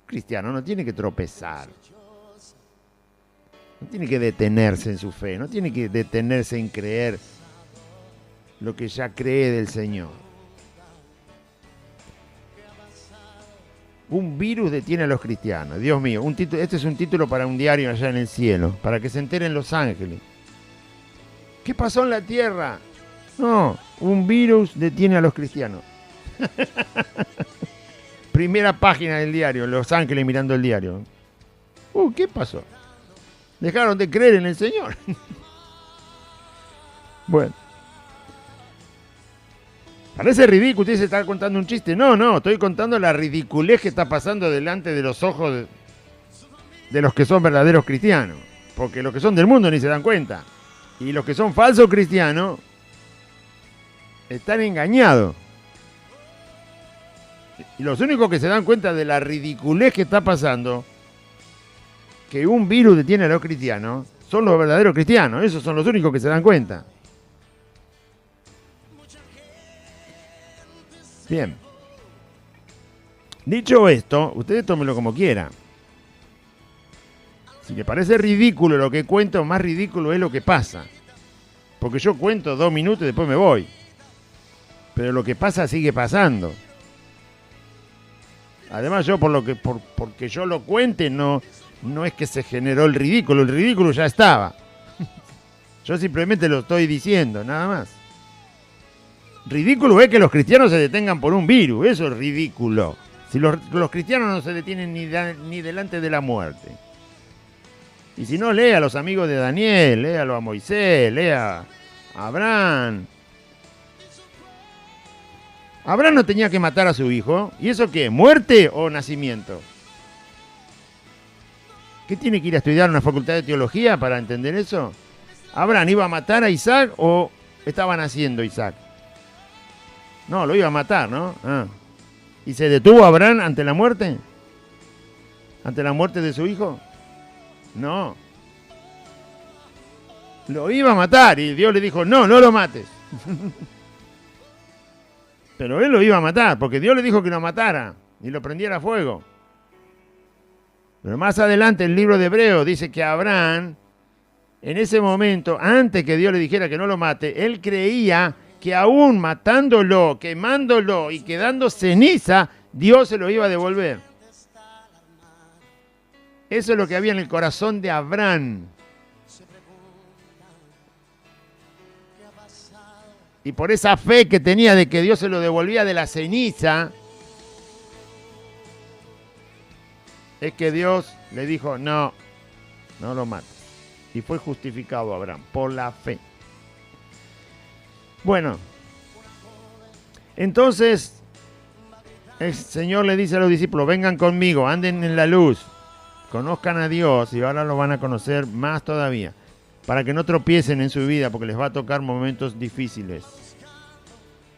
Cristiano no tiene que tropezar. No tiene que detenerse en su fe, no tiene que detenerse en creer lo que ya cree del Señor. Un virus detiene a los cristianos. Dios mío, este es un título para un diario allá en el cielo, para que se enteren Los Ángeles. ¿Qué pasó en la tierra? No, un virus detiene a los cristianos. Primera página del diario, Los Ángeles mirando el diario. ¿Qué pasó? Dejaron de creer en el Señor. Bueno. Parece ridículo, usted se está contando un chiste. No, estoy contando la ridiculez que está pasando delante de los ojos de los que son verdaderos cristianos. Porque los que son del mundo ni se dan cuenta. Y los que son falsos cristianos están engañados. Y los únicos que se dan cuenta de la ridiculez que está pasando, que un virus detiene a los cristianos, son los verdaderos cristianos. Esos son los únicos que se dan cuenta. Bien. Dicho esto, ustedes tómenlo como quieran. Si le parece ridículo lo que cuento, más ridículo es lo que pasa. Porque yo cuento 2 minutos y después me voy. Pero lo que pasa sigue pasando. Además yo porque yo lo cuente no es que se generó el ridículo ya estaba. Yo simplemente lo estoy diciendo, nada más. Ridículo es que los cristianos se detengan por un virus, eso es ridículo. Si los cristianos no se detienen ni delante de la muerte. Y si no, lea a los amigos de Daniel, léalo a Moisés, lea a Abraham. Abraham no tenía que matar a su hijo. ¿Y eso qué? ¿Muerte o nacimiento? ¿Qué tiene que ir a estudiar una facultad de teología para entender eso? ¿Abraham iba a matar a Isaac o estaba naciendo Isaac? No, lo iba a matar, ¿no? ¿Y se detuvo Abraham ante la muerte? ¿Ante la muerte de su hijo? No. Lo iba a matar y Dios le dijo, no lo mates. Pero él lo iba a matar, porque Dios le dijo que lo matara y lo prendiera a fuego. Pero más adelante el libro de Hebreos dice que Abraham, en ese momento, antes que Dios le dijera que no lo mate, él creía que aún matándolo, quemándolo y quedando ceniza, Dios se lo iba a devolver. Eso es lo que había en el corazón de Abraham. Y por esa fe que tenía de que Dios se lo devolvía de la ceniza, es que Dios le dijo, no lo mates. Y fue justificado Abraham por la fe. Bueno, entonces el Señor le dice a los discípulos, vengan conmigo, anden en la luz, conozcan a Dios y ahora lo van a conocer más todavía, para que no tropiecen en su vida, porque les va a tocar momentos difíciles.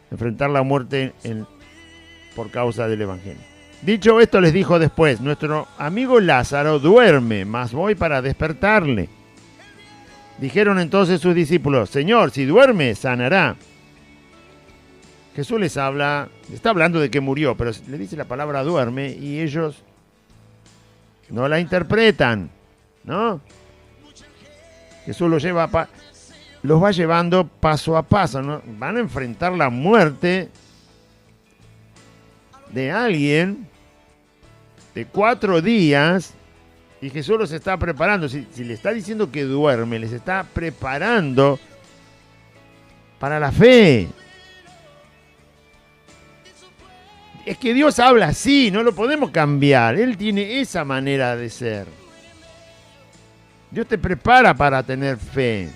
Enfrentar la muerte por causa del Evangelio. Dicho esto, les dijo después, nuestro amigo Lázaro duerme, mas voy para despertarle. Dijeron entonces sus discípulos, Señor, si duerme, sanará. Jesús está hablando de que murió, pero le dice la palabra duerme y ellos no la interpretan, ¿no? Jesús los va llevando paso a paso, ¿no? Van a enfrentar la muerte de alguien de 4 días y Jesús los está preparando. Si le está diciendo que duerme, les está preparando para la fe. Es que Dios habla así, no lo podemos cambiar. Él tiene esa manera de ser. Dios te prepara para tener fe.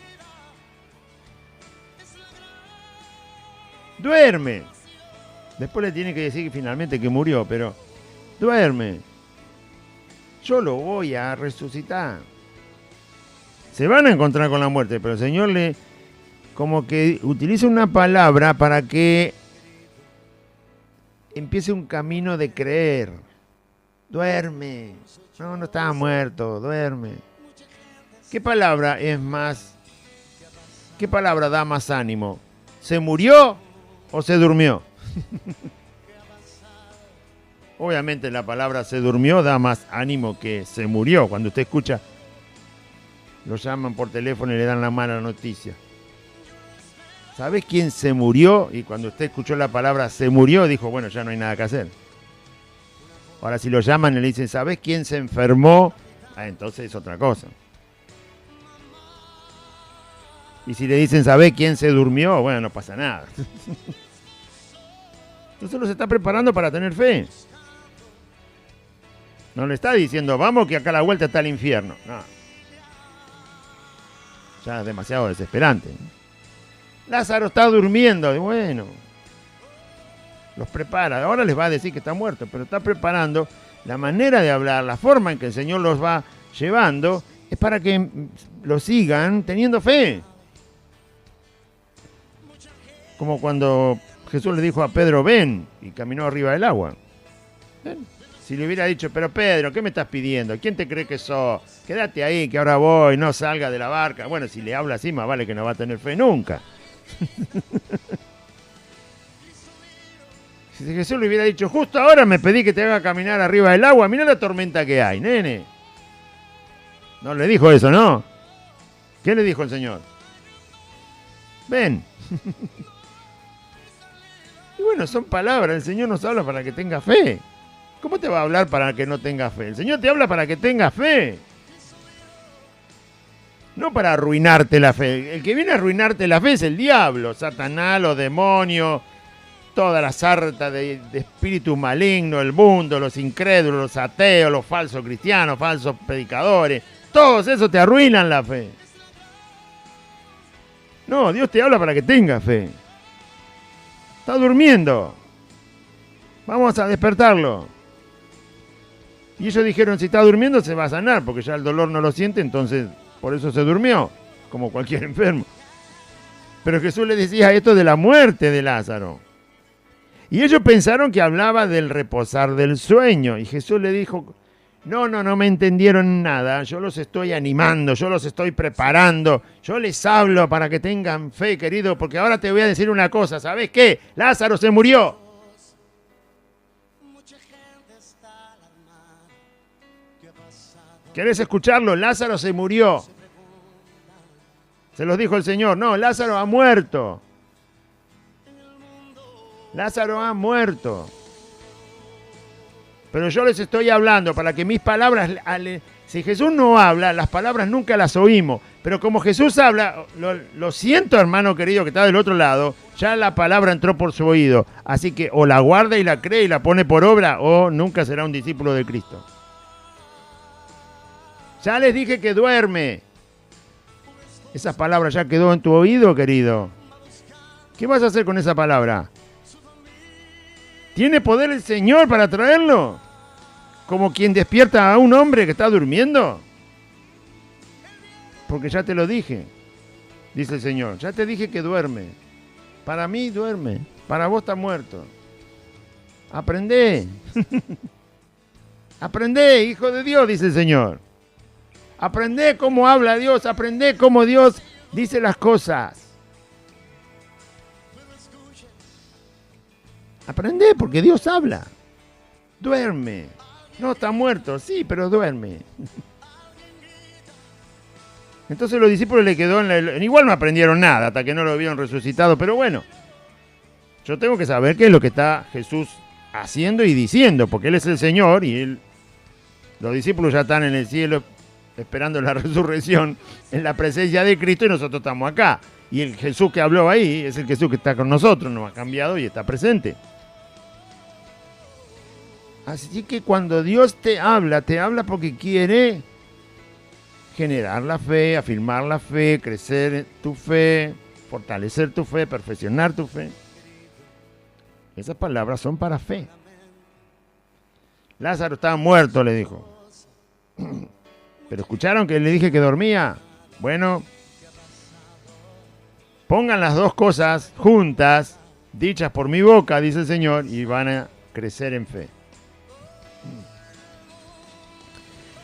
Duerme. Después le tiene que decir que finalmente que murió, pero duerme. Yo lo voy a resucitar. Se van a encontrar con la muerte, pero el Señor como que utiliza una palabra para que empiece un camino de creer. Duerme. No estaba muerto, duerme. ¿Qué palabra da más ánimo? ¿Se murió o se durmió? Obviamente la palabra se durmió da más ánimo que se murió. Cuando usted escucha, lo llaman por teléfono y le dan la mala noticia. ¿Sabes quién se murió? Y cuando usted escuchó la palabra se murió, dijo, bueno, ya no hay nada que hacer. Ahora si lo llaman y le dicen, ¿sabes quién se enfermó? Entonces es otra cosa. Y si le dicen, ¿sabes quién se durmió? Bueno, no pasa nada. Entonces los está preparando para tener fe. No le está diciendo, vamos que acá a la vuelta está el infierno. No. Ya es demasiado desesperante. Lázaro está durmiendo. Bueno, los prepara. Ahora les va a decir que está muerto, pero está preparando la manera de hablar, la forma en que el Señor los va llevando, es para que lo sigan teniendo fe. Como cuando Jesús le dijo a Pedro, ven, y caminó arriba del agua. ¿Ven? Si le hubiera dicho, pero Pedro, ¿qué me estás pidiendo? ¿Quién te cree que sos? Quédate ahí, que ahora voy, no salga de la barca. Bueno, si le habla así, más vale que no va a tener fe nunca. Si Jesús le hubiera dicho, justo ahora me pedí que te haga caminar arriba del agua, mira la tormenta que hay, nene. No le dijo eso, ¿no? ¿Qué le dijo el Señor? Ven. Y bueno, son palabras, el Señor nos habla para que tenga fe. ¿Cómo te va a hablar para que no tengas fe? El Señor te habla para que tengas fe. No para arruinarte la fe. El que viene a arruinarte la fe es el diablo, Satanás, los demonios, toda la sarta de espíritus malignos, el mundo, los incrédulos, los ateos, los falsos cristianos, falsos predicadores. Todos esos te arruinan la fe. No, Dios te habla para que tengas fe. Está durmiendo. Vamos a despertarlo. Y ellos dijeron, si está durmiendo se va a sanar, porque ya el dolor no lo siente, entonces por eso se durmió, como cualquier enfermo. Pero Jesús le decía esto de la muerte de Lázaro. Y ellos pensaron que hablaba del reposar del sueño. Y Jesús le dijo, no me entendieron nada, yo los estoy animando, yo los estoy preparando, yo les hablo para que tengan fe, querido, porque ahora te voy a decir una cosa, ¿sabes qué? Lázaro se murió. ¿Querés escucharlo? Lázaro se murió. Se los dijo el Señor. No, Lázaro ha muerto. Lázaro ha muerto. Pero yo les estoy hablando para que mis palabras, si Jesús no habla, las palabras nunca las oímos. Pero como Jesús habla, lo siento, hermano querido que está del otro lado, ya la palabra entró por su oído. Así que o la guarda y la cree y la pone por obra, o nunca será un discípulo de Cristo. Ya les dije que duerme. Esa palabra ya quedó en tu oído, querido. ¿Qué vas a hacer con esa palabra? ¿Tiene poder el Señor para traerlo? ¿Como quien despierta a un hombre que está durmiendo? Porque ya te lo dije, dice el Señor. Ya te dije que duerme. Para mí duerme. Para vos está muerto. Aprendé. Aprendé, hijo de Dios, dice el Señor. Aprendé cómo habla Dios. Aprendé cómo Dios dice las cosas. Aprendé porque Dios habla. Duerme. No, está muerto, sí, pero duerme. Entonces los discípulos le quedó igual no aprendieron nada hasta que no lo vieron resucitado, pero bueno, yo tengo que saber qué es lo que está Jesús haciendo y diciendo, porque Él es el Señor y los discípulos ya están en el cielo esperando la resurrección en la presencia de Cristo y nosotros estamos acá. Y el Jesús que habló ahí es el Jesús que está con nosotros, no ha cambiado y está presente. Así que cuando Dios te habla porque quiere generar la fe, afirmar la fe, crecer tu fe, fortalecer tu fe, perfeccionar tu fe. Esas palabras son para fe. Lázaro estaba muerto, le dijo. Pero escucharon que le dije que dormía. Bueno, pongan las dos cosas juntas, dichas por mi boca, dice el Señor, y van a crecer en fe.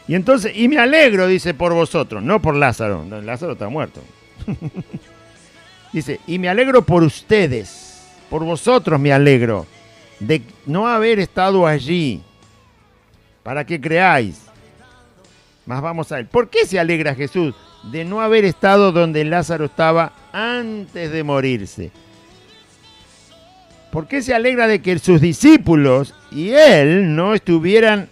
Y entonces, y me alegro, dice, por vosotros, no por Lázaro. No, Lázaro está muerto. Dice, y me alegro por ustedes, por vosotros me alegro, de no haber estado allí, para que creáis. Más vamos a ver. ¿Por qué se alegra Jesús de no haber estado donde Lázaro estaba antes de morirse? ¿Por qué se alegra de que sus discípulos y él no estuvieran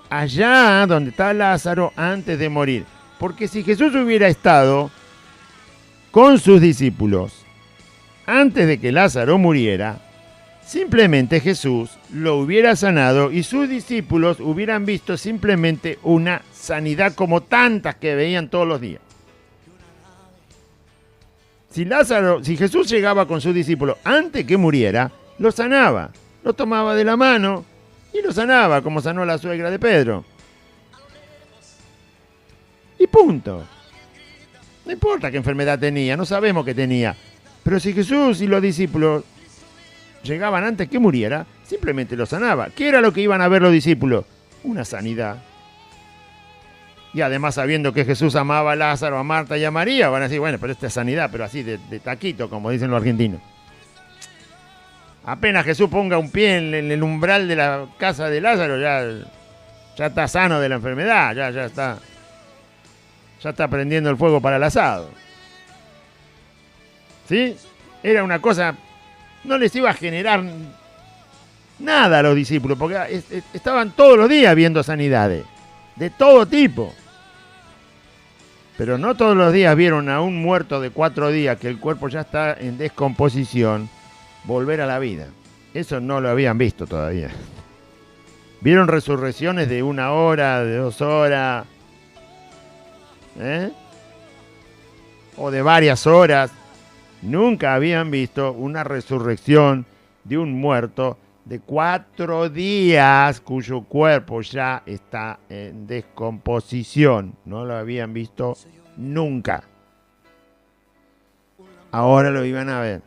allá donde está Lázaro antes de morir? Porque si Jesús hubiera estado con sus discípulos antes de que Lázaro muriera, simplemente Jesús lo hubiera sanado y sus discípulos hubieran visto simplemente una sanidad como tantas que veían todos los días. Si Jesús llegaba con sus discípulos antes que muriera, lo sanaba, lo tomaba de la mano y lo sanaba, como sanó la suegra de Pedro. Y punto. No importa qué enfermedad tenía, no sabemos qué tenía. Pero si Jesús y los discípulos llegaban antes que muriera, simplemente lo sanaba. ¿Qué era lo que iban a ver los discípulos? Una sanidad. Y además, sabiendo que Jesús amaba a Lázaro, a Marta y a María, van a decir, bueno, pero esta es sanidad, pero así de taquito, como dicen los argentinos. Apenas Jesús ponga un pie en el umbral de la casa de Lázaro, ya está sano de la enfermedad, ya está prendiendo el fuego para el asado. ¿Sí? Era una cosa, no les iba a generar nada a los discípulos, porque estaban todos los días viendo sanidades, de todo tipo. Pero no todos los días vieron a un muerto de 4 días, que el cuerpo ya está en descomposición, volver a la vida. Eso no lo habían visto todavía. Vieron resurrecciones de 1 hora, de 2 horas, o de varias horas. Nunca habían visto una resurrección de un muerto de 4 días cuyo cuerpo ya está en descomposición. No lo habían visto nunca. Ahora lo iban a ver.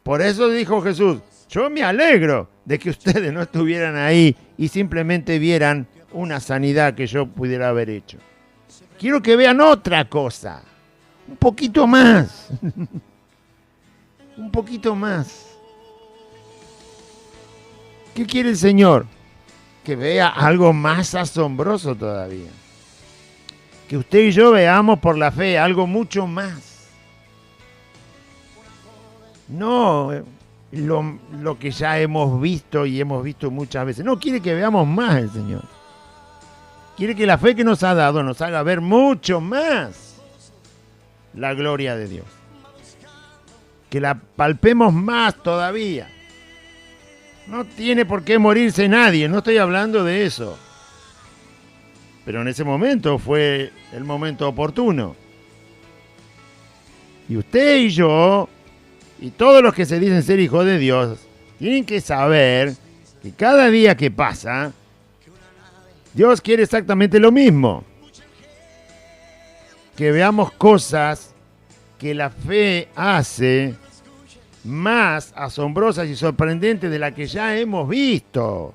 Por eso dijo Jesús, yo me alegro de que ustedes no estuvieran ahí y simplemente vieran una sanidad que yo pudiera haber hecho. Quiero que vean otra cosa, un poquito más, un poquito más. ¿Qué quiere el Señor? Que vea algo más asombroso todavía. Que usted y yo veamos por la fe algo mucho más. No lo que ya hemos visto y hemos visto muchas veces. No, quiere que veamos más el Señor. Quiere que la fe que nos ha dado nos haga ver mucho más la gloria de Dios. Que la palpemos más todavía. No tiene por qué morirse nadie, no estoy hablando de eso. Pero en ese momento fue el momento oportuno. Y usted y yo, y todos los que se dicen ser hijos de Dios, tienen que saber que cada día que pasa, Dios quiere exactamente lo mismo. Que veamos cosas que la fe hace más asombrosas y sorprendentes de las que ya hemos visto.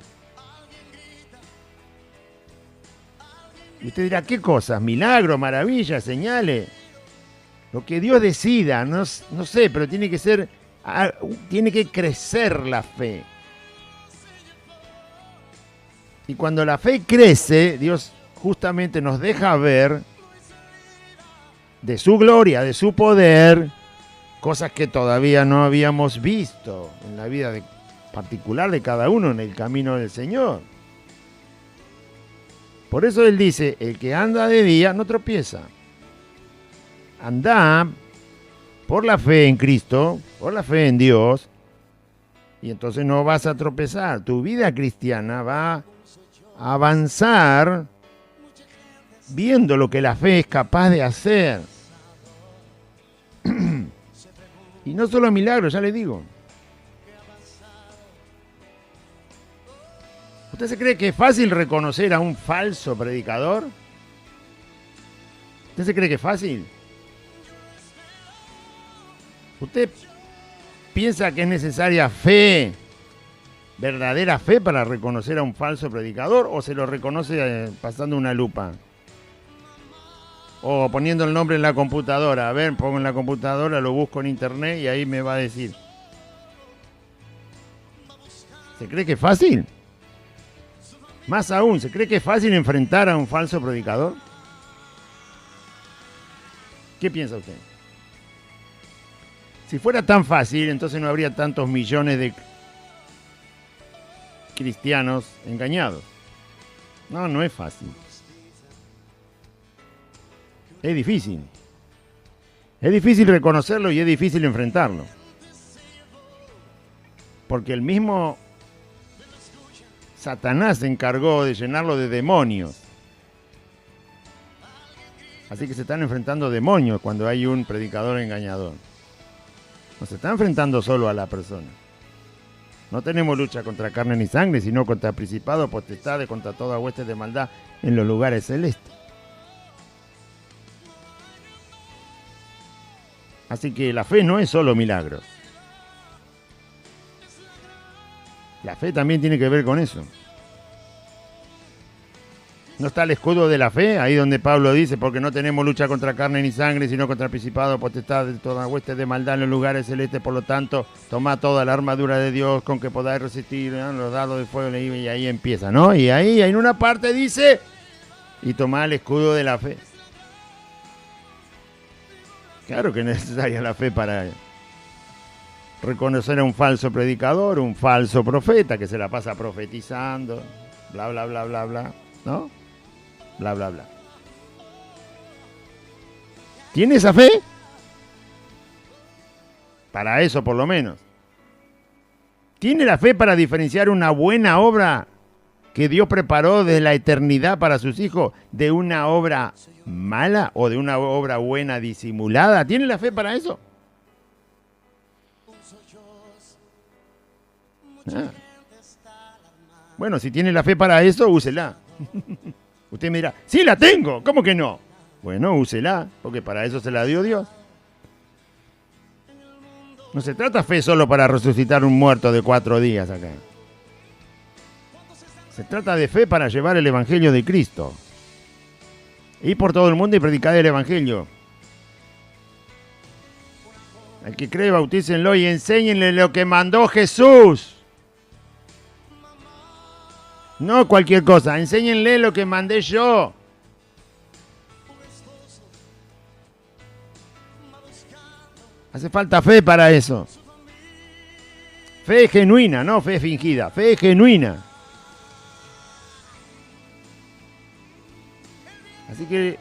Y usted dirá, ¿qué cosas? ¿Milagros, maravillas, señales? Lo que Dios decida, no sé, pero tiene que crecer la fe. Y cuando la fe crece, Dios justamente nos deja ver de su gloria, de su poder, cosas que todavía no habíamos visto en la vida particular de cada uno en el camino del Señor. Por eso Él dice, el que anda de día no tropieza. Anda por la fe en Cristo, por la fe en Dios, y entonces no vas a tropezar. Tu vida cristiana va a avanzar viendo lo que la fe es capaz de hacer. Y no solo milagros, ya le digo. ¿Usted se cree que es fácil reconocer a un falso predicador? ¿Usted se cree que es fácil? ¿Usted piensa que es necesaria fe, verdadera fe, para reconocer a un falso predicador, o se lo reconoce pasando una lupa? O poniendo el nombre en la computadora. A ver, pongo en la computadora, lo busco en internet y ahí me va a decir. ¿Se cree que es fácil? Más aún, ¿se cree que es fácil enfrentar a un falso predicador? ¿Qué piensa usted? Si fuera tan fácil, entonces no habría tantos millones de cristianos engañados. No, no es fácil. Es difícil. Es difícil reconocerlo y es difícil enfrentarlo. Porque el mismo Satanás se encargó de llenarlo de demonios. Así que se están enfrentando demonios cuando hay un predicador engañador. No se está enfrentando solo a la persona. No tenemos lucha contra carne ni sangre, sino contra principados, potestades, contra toda hueste de maldad en los lugares celestes. Así que la fe no es solo milagros. La fe también tiene que ver con eso. ¿No está el escudo de la fe? Ahí donde Pablo dice, porque no tenemos lucha contra carne ni sangre, sino contra principados, potestades, toda hueste de maldad en los lugares celestes. Por lo tanto, tomad toda la armadura de Dios con que podáis resistir, ¿no?, los dardos de fuego. Y ahí empieza, ¿no? Y ahí en una parte dice, y tomad el escudo de la fe. Claro que es necesaria la fe para reconocer a un falso predicador, un falso profeta que se la pasa profetizando, bla, bla, bla, bla, bla, ¿no? Bla, bla, bla. ¿Tiene esa fe? Para eso, por lo menos. ¿Tiene la fe para diferenciar una buena obra que Dios preparó desde la eternidad para sus hijos de una obra mala o de una obra buena disimulada? ¿Tiene la fe para eso? Ah. Bueno, si tiene la fe para eso, úsela. Usted me dirá, sí la tengo, ¿cómo que no? Bueno, úsela, porque para eso se la dio Dios. No se trata fe solo para resucitar un muerto de 4 días acá. Se trata de fe para llevar el Evangelio de Cristo. Ir por todo el mundo y predicar el Evangelio. Al que cree, bautícenlo y enséñenle lo que mandó Jesús. No cualquier cosa, enséñenle lo que mandé yo. Hace falta fe para eso. Fe genuina, no fe fingida, fe genuina. Así que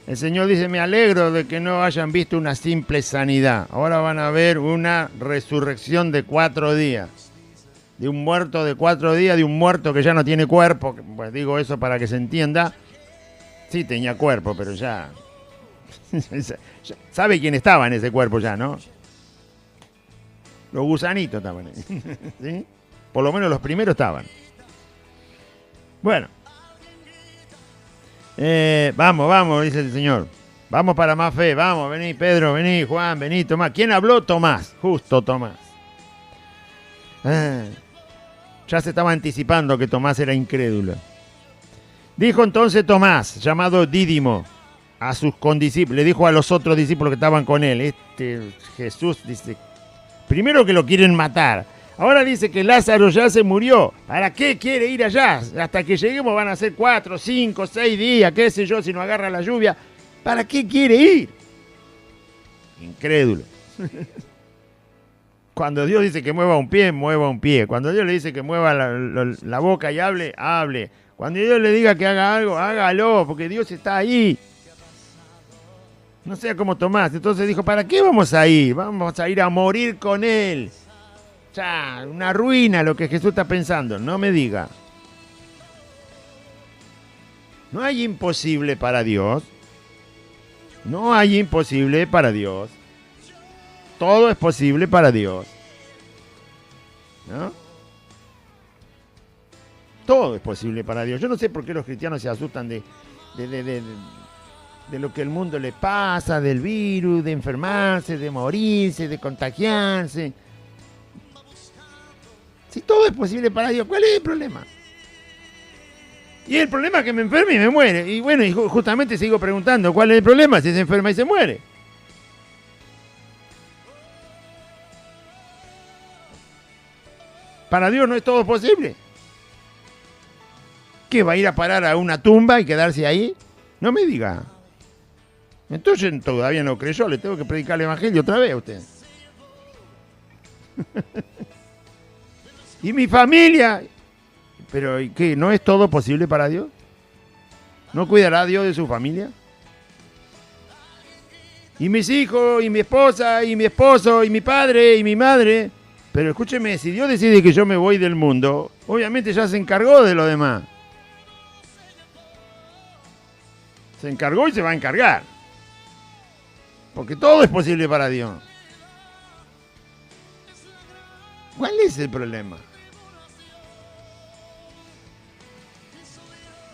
el Señor dice, me alegro de que no hayan visto una simple sanidad. Ahora van a ver una resurrección de 4 días. De un muerto de 4 días, de un muerto que ya no tiene cuerpo. Pues digo eso para que se entienda. Sí tenía cuerpo, pero ya... ¿Sabe quién estaba en ese cuerpo ya, no? Los gusanitos estaban ahí. ¿Sí? Por lo menos los primeros estaban. Bueno. Vamos, dice el Señor. Vamos para más fe, vamos, vení Pedro, vení Juan, vení Tomás. ¿Quién habló? Tomás, justo Tomás. Ya se estaba anticipando que Tomás era incrédulo. Dijo entonces Tomás, llamado Dídimo, a sus condiscípulos, le dijo a los otros discípulos que estaban con él, Jesús dice, primero que lo quieren matar, ahora dice que Lázaro ya se murió, ¿para qué quiere ir allá? Hasta que lleguemos van a ser 4, 5, 6 días, qué sé yo, si no agarra la lluvia, ¿para qué quiere ir? Incrédulo. Cuando Dios dice que mueva un pie, mueva un pie. Cuando Dios le dice que mueva la boca y hable, hable. Cuando Dios le diga que haga algo, hágalo, porque Dios está ahí. No sea como Tomás. Entonces dijo, ¿para qué vamos a ir? Vamos a ir a morir con Él. Ya, una ruina lo que Jesús está pensando. No me diga. No hay imposible para Dios. No hay imposible para Dios. Todo es posible para Dios. ¿No? Todo es posible para Dios. Yo no sé por qué los cristianos se asustan de lo que el mundo le pasa, del virus, de enfermarse, de morirse, de contagiarse. Si todo es posible para Dios, ¿cuál es el problema? Y el problema es que me enferme y me muere. Y bueno, y justamente sigo preguntando, ¿cuál es el problema si se enferma y se muere? Para Dios no es todo posible. ¿Qué, va a ir a parar a una tumba y quedarse ahí? No me diga. Entonces todavía no creyó, le tengo que predicar el evangelio otra vez a usted. ¿Y mi familia? ¿Pero qué? ¿No es todo posible para Dios? ¿No cuidará Dios de su familia? ¿Y mis hijos? ¿Y mi esposa? ¿Y mi esposo? ¿Y mi padre? ¿Y mi madre? Pero escúcheme, si Dios decide que yo me voy del mundo, obviamente ya se encargó de lo demás. Se encargó y se va a encargar. Porque todo es posible para Dios. ¿Cuál es el problema?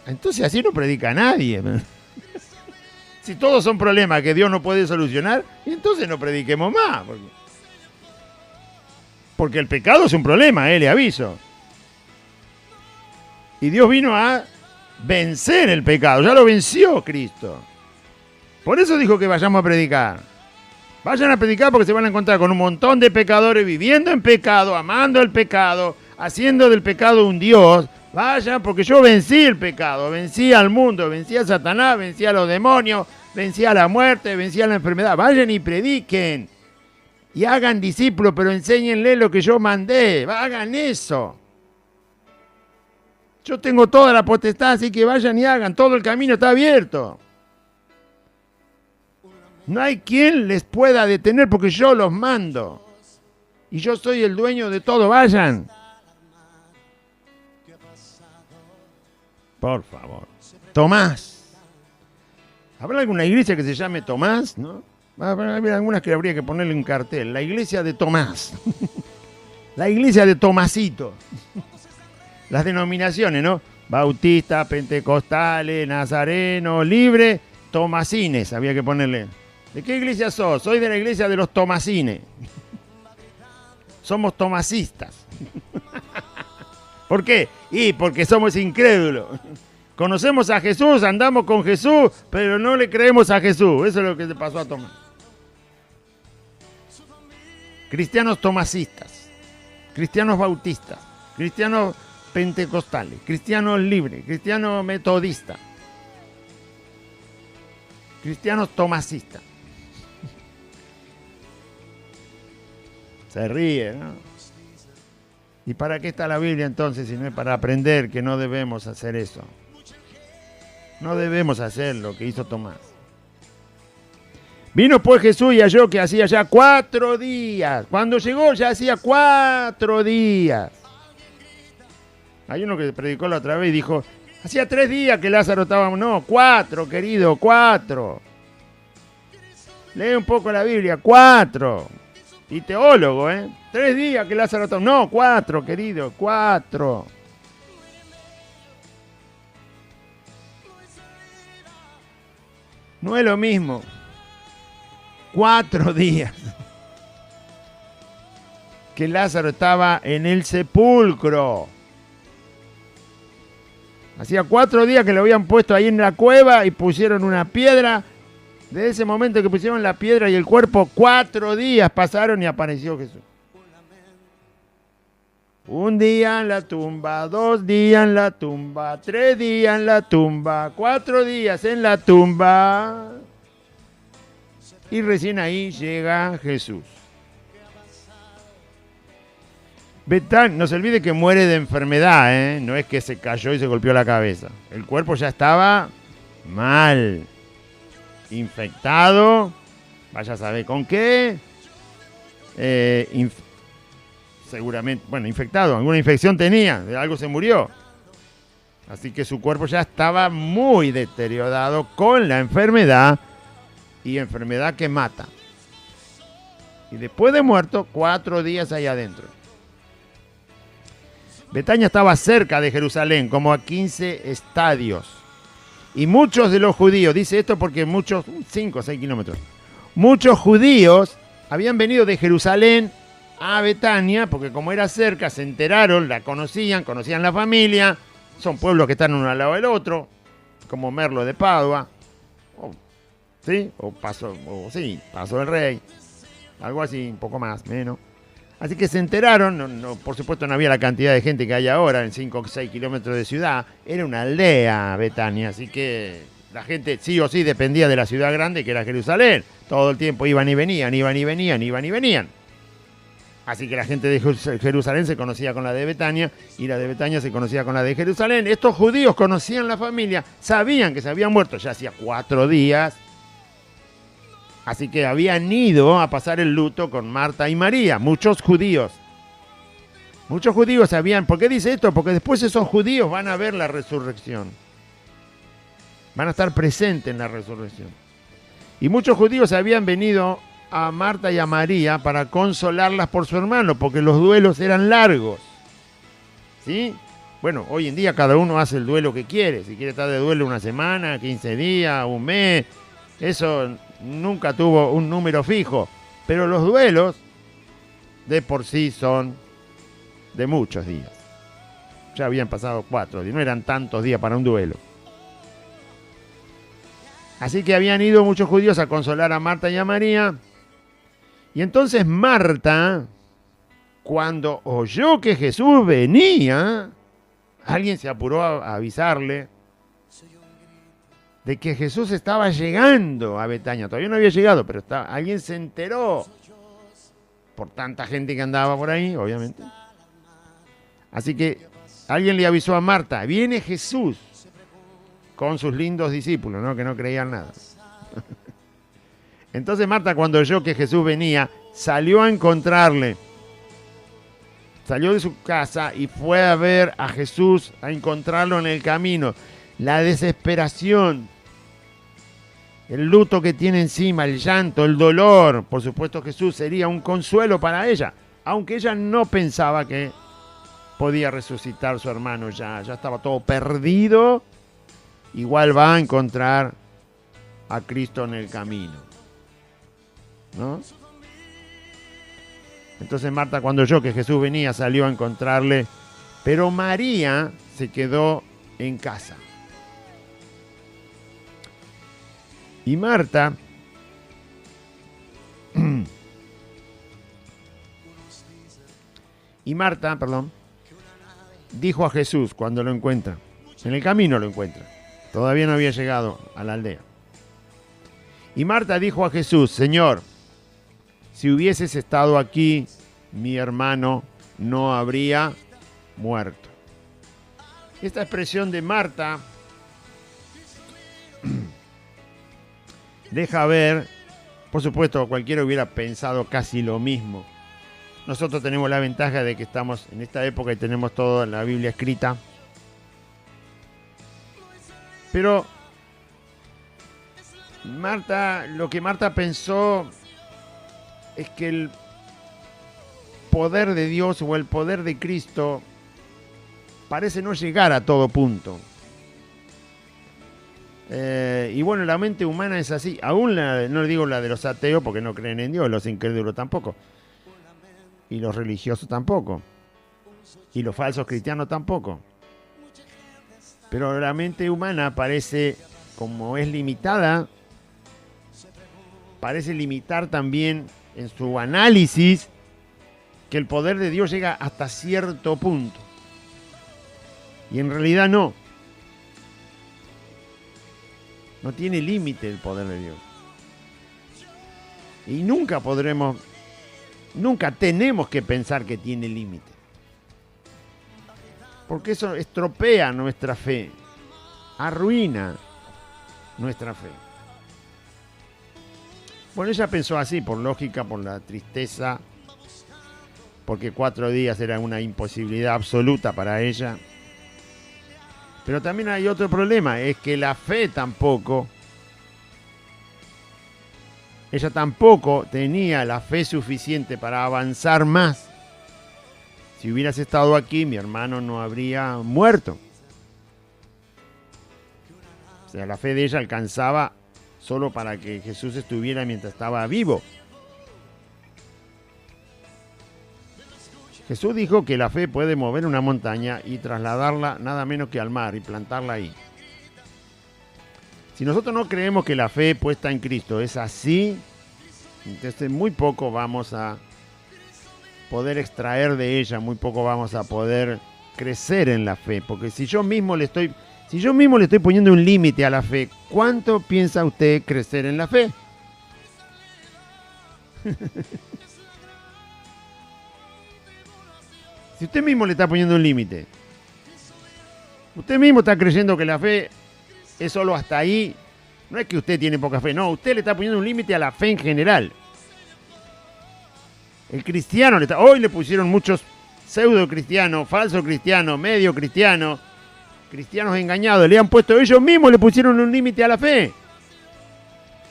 Entonces así no predica nadie. Si todos son problemas que Dios no puede solucionar, entonces no prediquemos más. Porque el pecado es un problema, le aviso. Y Dios vino a vencer el pecado, ya lo venció Cristo. Por eso dijo que vayamos a predicar. Vayan a predicar porque se van a encontrar con un montón de pecadores viviendo en pecado, amando el pecado, haciendo del pecado un Dios. Vayan porque yo vencí el pecado, vencí al mundo, vencí a Satanás, vencí a los demonios, vencí a la muerte, vencí a la enfermedad. Vayan y prediquen. Y hagan discípulos, pero enséñenle lo que yo mandé. Hagan eso. Yo tengo toda la potestad, así que vayan y hagan. Todo el camino está abierto. No hay quien les pueda detener porque yo los mando. Y yo soy el dueño de todo. Vayan. Por favor. Tomás. ¿Habrá alguna iglesia que se llame Tomás? ¿No? Habrá algunas que habría que ponerle un cartel. La iglesia de Tomás. La iglesia de Tomasito. Las denominaciones, ¿no? Bautista, pentecostales, nazareno, libre, tomasines. Había que ponerle. ¿De qué iglesia sos? Soy de la iglesia de los tomasines. Somos tomasistas. ¿Por qué? Y porque somos incrédulos. Conocemos a Jesús, andamos con Jesús, pero no le creemos a Jesús. Eso es lo que le pasó a Tomás. Cristianos tomasistas, cristianos bautistas, cristianos pentecostales, cristianos libres, cristianos metodistas, cristianos tomasistas. Se ríe, ¿no? ¿Y para qué está la Biblia entonces si no es para aprender que no debemos hacer eso? No debemos hacer lo que hizo Tomás. Vino pues Jesús y halló que hacía ya 4 días. Cuando llegó ya hacía 4 días. Hay uno que predicó la otra vez y dijo, hacía 3 días que Lázaro estaba... No, 4, querido, 4. Lee un poco la Biblia, 4. Y teólogo, 3 días que Lázaro estaba... No, 4, querido, 4. No es lo mismo. 4 días que Lázaro estaba en el sepulcro. Hacía 4 días que lo habían puesto ahí en la cueva y pusieron una piedra. Desde ese momento que pusieron la piedra y el cuerpo, 4 días pasaron y apareció Jesús. 1 día en la tumba, 2 días en la tumba, 3 días en la tumba, 4 días en la tumba. Y recién ahí llega Jesús. No se olvide que muere de enfermedad, no es que se cayó y se golpeó la cabeza. El cuerpo ya estaba mal, infectado, vaya a saber con qué, seguramente, bueno, infectado, alguna infección tenía, de algo se murió. Así que su cuerpo ya estaba muy deteriorado con la enfermedad, y enfermedad que mata. Y después de muerto, 4 días ahí adentro. Betania estaba cerca de Jerusalén, como a 15 estadios. Y muchos de los judíos, dice esto porque muchos, 5 o 6 kilómetros, muchos judíos habían venido de Jerusalén a Betania, porque como era cerca, se enteraron, la conocían la familia, son pueblos que están uno al lado del otro, como Merlo de Padua, ¿sí? Paso del Rey, algo así, un poco más, menos. Así que se enteraron, por supuesto no había la cantidad de gente que hay ahora en 5 o 6 kilómetros de ciudad, era una aldea Betania, así que la gente sí o sí dependía de la ciudad grande que era Jerusalén. Todo el tiempo iban y venían. Así que la gente de Jerusalén se conocía con la de Betania y la de Betania se conocía con la de Jerusalén. Estos judíos conocían la familia, sabían que se habían muerto ya hacía 4 días. Así que habían ido a pasar el luto con Marta y María, muchos judíos. Muchos judíos sabían. ¿Por qué dice esto? Porque después esos judíos van a ver la resurrección. Van a estar presentes en la resurrección. Y muchos judíos habían venido a Marta y a María para consolarlas por su hermano, porque los duelos eran largos. ¿Sí? Bueno, hoy en día cada uno hace el duelo que quiere. Si quiere estar de duelo 1 semana, 15 días, 1 mes, eso nunca tuvo un número fijo. Pero los duelos de por sí son de muchos días. Ya habían pasado 4 días, no eran tantos días para un duelo. Así que habían ido muchos judíos a consolar a Marta y a María. Y entonces Marta, cuando oyó que Jesús venía, alguien se apuró a avisarle de que Jesús estaba llegando a Betania. Todavía no había llegado, pero alguien se enteró por tanta gente que andaba por ahí, obviamente. Así que alguien le avisó a Marta, viene Jesús con sus lindos discípulos, ¿no? Que no creían nada. Entonces Marta, cuando oyó que Jesús venía, salió a encontrarle. Salió de su casa y fue a ver a Jesús, a encontrarlo en el camino. La desesperación, el luto que tiene encima, el llanto, el dolor. Por supuesto, Jesús sería un consuelo para ella, aunque ella no pensaba que podía resucitar su hermano ya estaba todo perdido. Igual va a encontrar a Cristo en el camino, ¿no? Entonces Marta, cuando oyó que Jesús venía, salió a encontrarle, pero María se quedó en casa. Y Marta dijo a Jesús cuando lo encuentra, en el camino lo encuentra, todavía no había llegado a la aldea. Y Marta dijo a Jesús, Señor, si hubieses estado aquí, mi hermano no habría muerto. Esta expresión de Marta deja ver, por supuesto, cualquiera hubiera pensado casi lo mismo. Nosotros tenemos la ventaja de que estamos en esta época y tenemos toda la Biblia escrita. Pero lo que Marta pensó es que el poder de Dios o el poder de Cristo parece no llegar a todo punto. Y bueno, la mente humana es así. Aún no le digo la de los ateos porque no creen en Dios, los incrédulos tampoco. Y los religiosos tampoco. Y los falsos cristianos tampoco. Pero la mente humana parece, como es limitada, parece limitar también en su análisis que el poder de Dios llega hasta cierto punto. Y en realidad no. No tiene límite el poder de Dios. Y nunca tenemos que pensar que tiene límite. Porque eso estropea nuestra fe, arruina nuestra fe. Bueno, ella pensó así, por lógica, por la tristeza, porque 4 días era una imposibilidad absoluta para ella. Pero también hay otro problema, es que la fe ella tampoco tenía la fe suficiente para avanzar más. Si hubieras estado aquí, mi hermano no habría muerto. O sea, la fe de ella alcanzaba solo para que Jesús estuviera mientras estaba vivo. Jesús dijo que la fe puede mover una montaña y trasladarla nada menos que al mar y plantarla ahí. Si nosotros no creemos que la fe puesta en Cristo es así, entonces muy poco vamos a poder extraer de ella, muy poco vamos a poder crecer en la fe. Porque si yo mismo le estoy poniendo un límite a la fe, ¿cuánto piensa usted crecer en la fe? Si usted mismo le está poniendo un límite, usted mismo está creyendo que la fe es solo hasta ahí, no es que usted tiene poca fe, no, usted le está poniendo un límite a la fe en general. El cristiano, hoy le pusieron muchos pseudo cristianos, falso cristianos, medio cristianos, cristianos engañados, le han puesto, ellos mismos le pusieron un límite a la fe.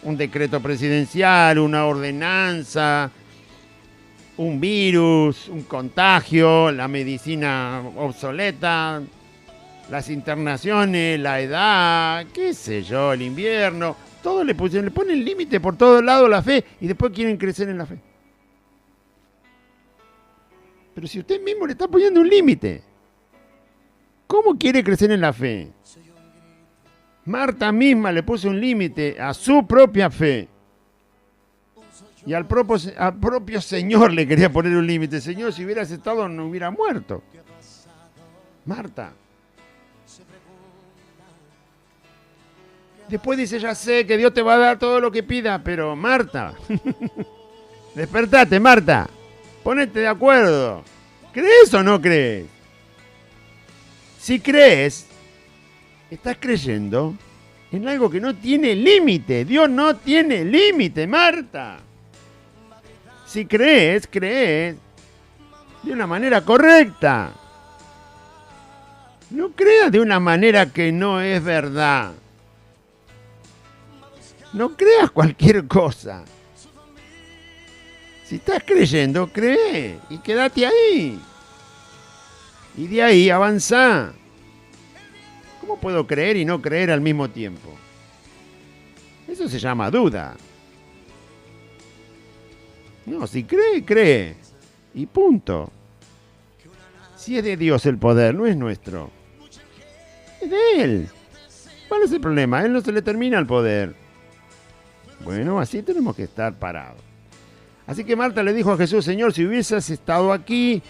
Un decreto presidencial, una ordenanza, un virus, un contagio, la medicina obsoleta, las internaciones, la edad, qué sé yo, el invierno, todo le ponen límite por todos lados a la fe y después quieren crecer en la fe. Pero si usted mismo le está poniendo un límite, ¿cómo quiere crecer en la fe? Marta misma le puso un límite a su propia fe. Y al propio Señor le quería poner un límite. Señor, si hubieras estado no hubiera muerto. Marta. Después dice, ya sé que Dios te va a dar todo lo que pida, pero Marta, despertate, Marta. Ponete de acuerdo. ¿Crees o no crees? Si crees, estás creyendo en algo que no tiene límite. Dios no tiene límite, Marta. Si crees de una manera correcta. No creas de una manera que no es verdad. No creas cualquier cosa. Si estás creyendo, cree y quédate ahí. Y de ahí avanza. ¿Cómo puedo creer y no creer al mismo tiempo? Eso se llama duda. No, si cree, cree. Y punto. Si es de Dios el poder, no es nuestro. Es de Él. ¿Cuál es el problema? A Él no se le termina el poder. Bueno, así tenemos que estar parados. Así que Marta le dijo a Jesús, Señor, si hubieses estado aquí,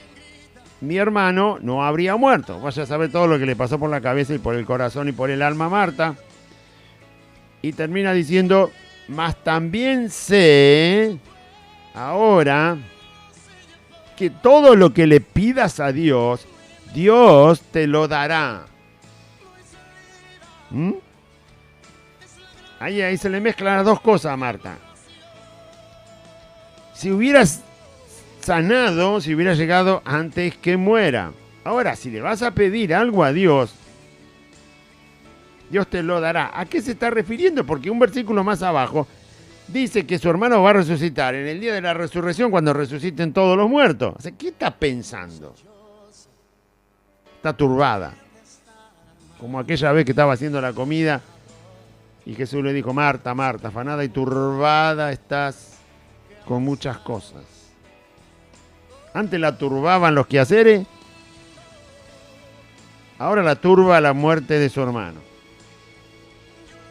mi hermano no habría muerto. Vaya a saber todo lo que le pasó por la cabeza y por el corazón y por el alma a Marta. Y termina diciendo, mas también sé ahora que todo lo que le pidas a Dios, Dios te lo dará. ¿Mm? Ahí se le mezclan las dos cosas a Marta. Si hubieras sanado, si hubiera llegado antes que muera. Ahora, si le vas a pedir algo a Dios, Dios te lo dará. ¿A qué se está refiriendo? Porque un versículo más abajo dice que su hermano va a resucitar en el día de la resurrección cuando resuciten todos los muertos. O sea, ¿qué está pensando? Está turbada. Como aquella vez que estaba haciendo la comida y Jesús le dijo, Marta, Marta, afanada y turbada estás con muchas cosas. Antes la turbaban los quehaceres, ahora la turba la muerte de su hermano.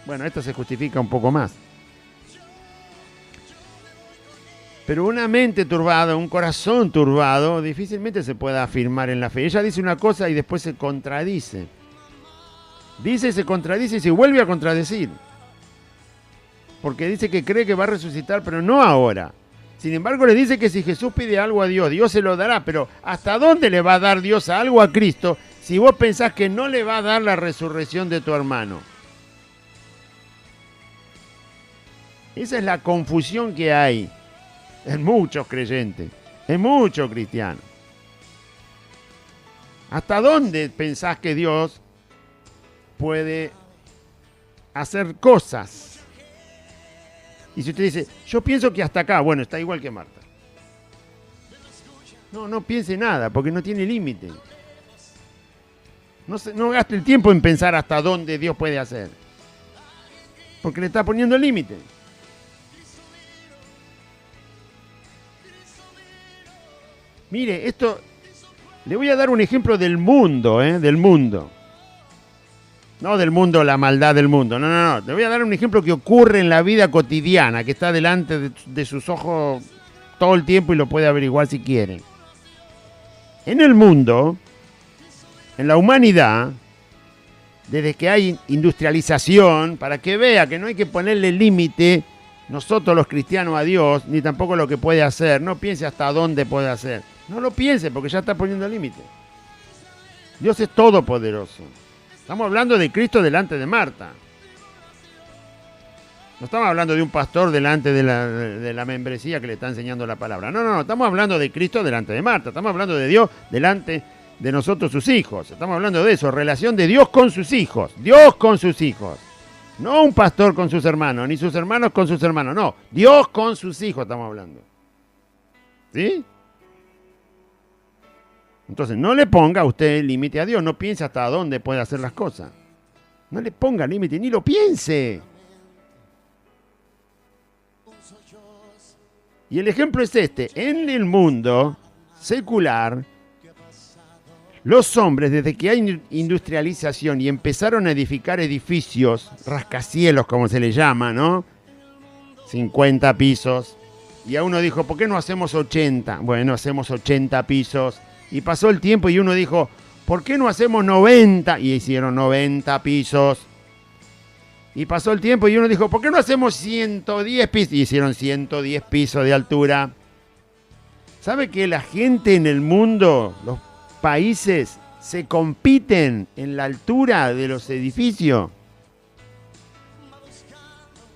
Bueno, esta se justifica un poco más. Pero una mente turbada, un corazón turbado, difícilmente se puede afirmar en la fe. Ella dice una cosa y después se contradice. Dice, se contradice y se vuelve a contradecir. Porque dice que cree que va a resucitar, pero no ahora. Sin embargo, le dice que si Jesús pide algo a Dios, Dios se lo dará. Pero ¿hasta dónde le va a dar Dios algo a Cristo si vos pensás que no le va a dar la resurrección de tu hermano? Esa es la confusión que hay en muchos creyentes, en muchos cristianos. ¿Hasta dónde pensás que Dios puede hacer cosas? Y si usted dice, yo pienso que hasta acá, bueno, está igual que Marta. No piense nada, porque no tiene límite. No gaste el tiempo en pensar hasta dónde Dios puede hacer. Porque le está poniendo el límite. Mire, esto, le voy a dar un ejemplo del mundo, del mundo. No del mundo, la maldad del mundo. No. Te voy a dar un ejemplo que ocurre en la vida cotidiana, que está delante de sus ojos todo el tiempo y lo puede averiguar si quiere. En el mundo, en la humanidad, desde que hay industrialización, para que vea que no hay que ponerle límite nosotros los cristianos a Dios, ni tampoco lo que puede hacer. No piense hasta dónde puede hacer. No lo piense porque ya está poniendo límite. Dios es todopoderoso. Estamos hablando de Cristo delante de Marta. No estamos hablando de un pastor delante de la membresía que le está enseñando la palabra. No. Estamos hablando de Cristo delante de Marta. Estamos hablando de Dios delante de nosotros, sus hijos. Estamos hablando de eso. Relación de Dios con sus hijos. Dios con sus hijos. No un pastor con sus hermanos, ni sus hermanos con sus hermanos. No. Dios con sus hijos estamos hablando. ¿Sí? Entonces, no le ponga usted límite a Dios. No piense hasta dónde puede hacer las cosas. No le ponga límite, ni lo piense. Y el ejemplo es este. En el mundo secular, los hombres, desde que hay industrialización y empezaron a edificar edificios, rascacielos como se le llama, ¿no? 50 pisos. Y a uno dijo, ¿por qué no hacemos 80? Bueno, hacemos 80 pisos. Y pasó el tiempo y uno dijo, ¿por qué no hacemos 90? Y hicieron 90 pisos. Y pasó el tiempo y uno dijo, ¿por qué no hacemos 110 pisos? Y hicieron 110 pisos de altura. ¿Sabe que la gente en el mundo, los países, se compiten en la altura de los edificios?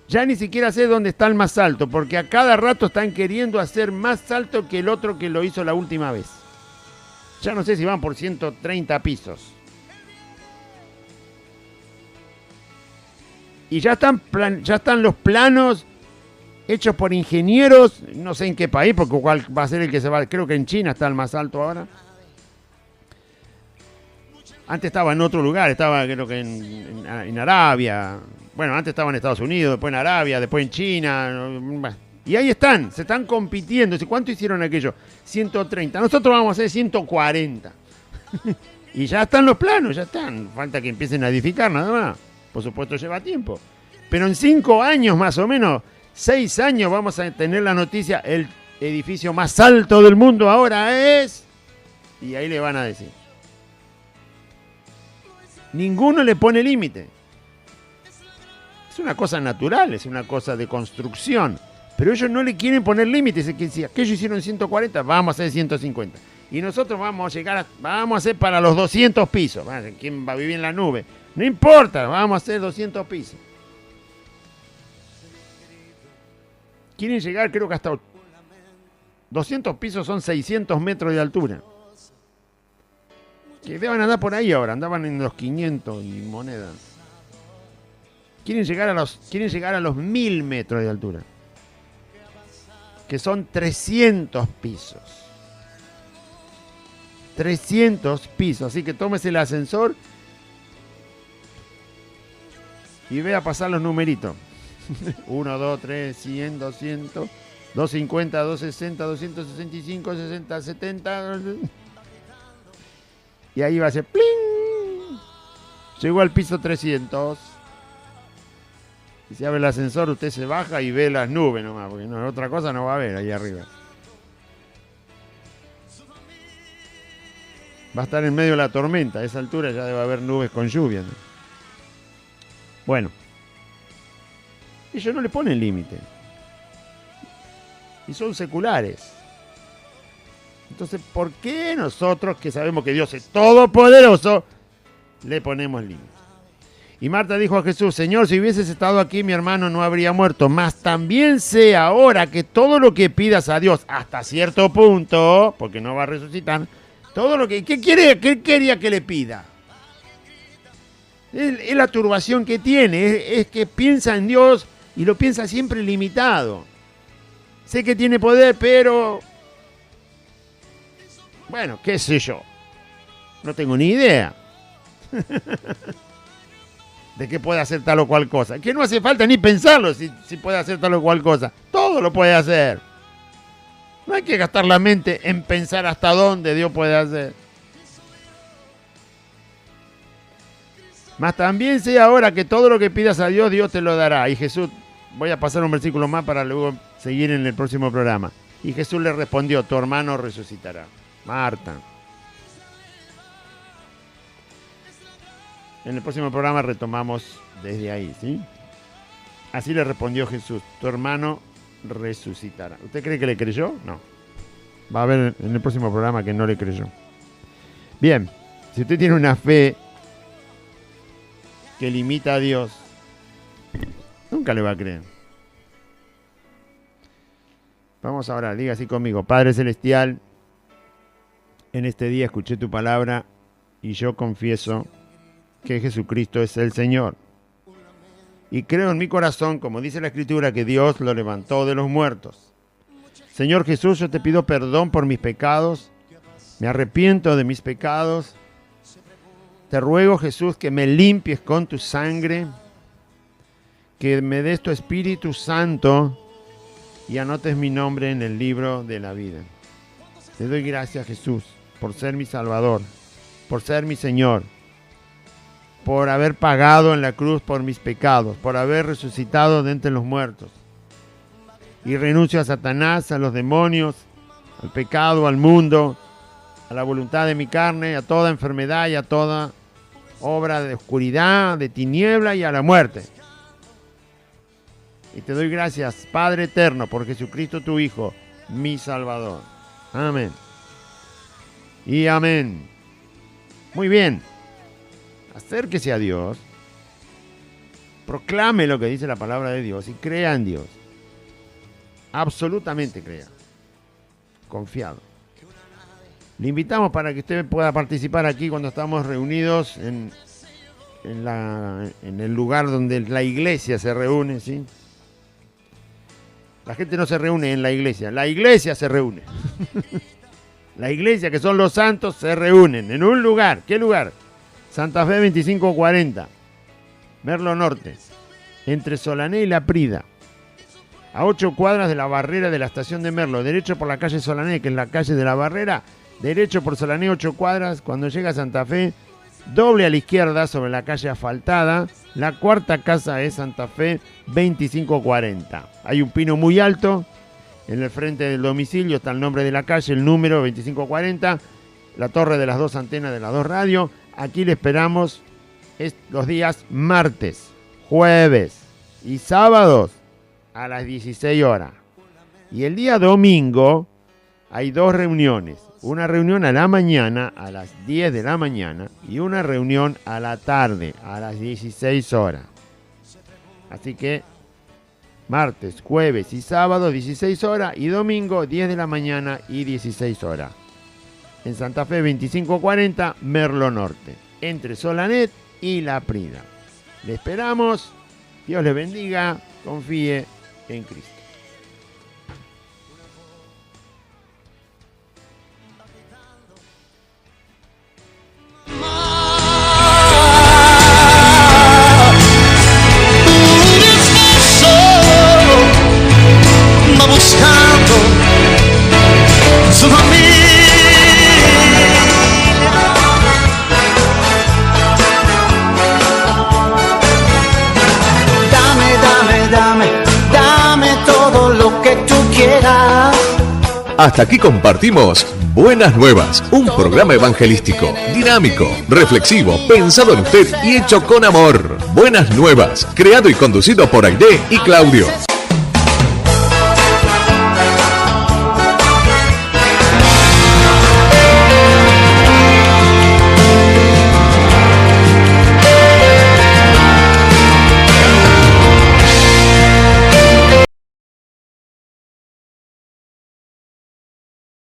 Ya ni siquiera sé dónde está el más alto, porque a cada rato están queriendo hacer más alto que el otro que lo hizo la última vez. Ya no sé si van por 130 pisos. Y ya están los planos hechos por ingenieros, no sé en qué país, porque cuál va a ser el que se va, creo que en China está el más alto ahora. Antes estaba en otro lugar, estaba creo que en Arabia. Bueno, antes estaba en Estados Unidos, después en Arabia, después en China. Y ahí están, se están compitiendo. ¿Cuánto hicieron aquello? 130. Nosotros vamos a hacer 140. Y ya están los planos, ya están. Falta que empiecen a edificar nada más. Por supuesto lleva tiempo. Pero en 5 años más o menos, 6 años vamos a tener la noticia, el edificio más alto del mundo ahora es... Y ahí le van a decir. Ninguno le pone límite. Es una cosa natural, es una cosa de construcción. Pero ellos no le quieren poner límites. Es que si aquellos hicieron 140, vamos a hacer 150. Y nosotros vamos a hacer para los 200 pisos. ¿Quién va a vivir en la nube? No importa, vamos a hacer 200 pisos. Quieren llegar, creo que hasta 200 pisos son 600 metros de altura. Que deben andar por ahí ahora, andaban en los 500 y monedas. Quieren llegar a los 1000 metros de altura. Que son 300 pisos. 300 pisos. Así que tómese el ascensor y vea pasar los numeritos. 1, 2, 3, 100, 200, 250, 260, 265, 60, 70. Y ahí va a ser ¡pling! Llegó al piso 300. Y se abre el ascensor, usted se baja y ve las nubes nomás, porque no, otra cosa no va a ver ahí arriba. Va a estar en medio de la tormenta, a esa altura ya debe haber nubes con lluvia, ¿no? Bueno, ellos no le ponen límite. Y son seculares. Entonces, ¿por qué nosotros, que sabemos que Dios es todopoderoso, le ponemos límite? Y Marta dijo a Jesús: Señor, si hubieses estado aquí, mi hermano no habría muerto. Mas también sé ahora que todo lo que pidas a Dios, hasta cierto punto, porque no va a resucitar, todo lo que... ¿Qué quería que le pida? Es la turbación que tiene, es que piensa en Dios y lo piensa siempre limitado. Sé que tiene poder, pero... Bueno, qué sé yo. No tengo ni idea de que puede hacer tal o cual cosa. Que no hace falta ni pensarlo si puede hacer tal o cual cosa. Todo lo puede hacer. No hay que gastar la mente en pensar hasta dónde Dios puede hacer. Mas también sé ahora que todo lo que pidas a Dios, Dios te lo dará. Y Jesús, voy a pasar un versículo más para luego seguir en el próximo programa. Y Jesús le respondió: tu hermano resucitará. Marta. En el próximo programa retomamos desde ahí, ¿sí? Así le respondió Jesús: tu hermano resucitará. ¿Usted cree que le creyó? No. Va a ver en el próximo programa que no le creyó. Bien, si usted tiene una fe que limita a Dios, nunca le va a creer. Vamos ahora, diga así conmigo: Padre Celestial, en este día escuché tu palabra y yo confieso que Jesucristo es el Señor. Y creo en mi corazón, como dice la Escritura, que Dios lo levantó de los muertos. Señor Jesús, yo te pido perdón por mis pecados. Me arrepiento de mis pecados. Te ruego, Jesús, que me limpies con tu sangre, que me des tu Espíritu Santo y anotes mi nombre en el libro de la vida. Te doy gracias, Jesús, por ser mi Salvador, por ser mi Señor, por haber pagado en la cruz por mis pecados, por haber resucitado de entre los muertos. Y renuncio a Satanás, a los demonios, al pecado, al mundo, a la voluntad de mi carne, a toda enfermedad y a toda obra de oscuridad, de tiniebla y a la muerte. Y te doy gracias, Padre eterno, por Jesucristo tu Hijo, mi Salvador. Amén. Y amén. Muy bien. Acérquese a Dios, proclame lo que dice la palabra de Dios y crea en Dios. Absolutamente crea. Confiado. Le invitamos para que usted pueda participar aquí cuando estamos reunidos en el lugar donde la iglesia se reúne, ¿sí? La gente no se reúne en la iglesia se reúne. La iglesia, que son los santos, se reúnen en un lugar. ¿Qué lugar? Santa Fe 2540, Merlo Norte, entre Solané y La Prida, a 8 cuadras de la barrera de la estación de Merlo, derecho por la calle Solané, que es la calle de la barrera, derecho por Solané 8 cuadras, cuando llega a Santa Fe, doble a la izquierda sobre la calle asfaltada, la cuarta casa es Santa Fe 2540. Hay un pino muy alto, en el frente del domicilio está el nombre de la calle, el número 2540, la torre de las 2 antenas de las 2 radios. Aquí le esperamos los días martes, jueves y sábados a las 16 horas. Y el día domingo hay 2 reuniones. Una reunión a la mañana, a las 10 de la mañana, y una reunión a la tarde, a las 16 horas. Así que martes, jueves y sábado 16 horas y domingo 10 de la mañana y 16 horas. En Santa Fe 2540, Merlo Norte, entre Solanet y La Prida. Le esperamos, Dios le bendiga, confíe en Cristo. Hasta aquí compartimos Buenas Nuevas, un programa evangelístico, dinámico, reflexivo, pensado en usted y hecho con amor. Buenas Nuevas, creado y conducido por Aide y Claudio.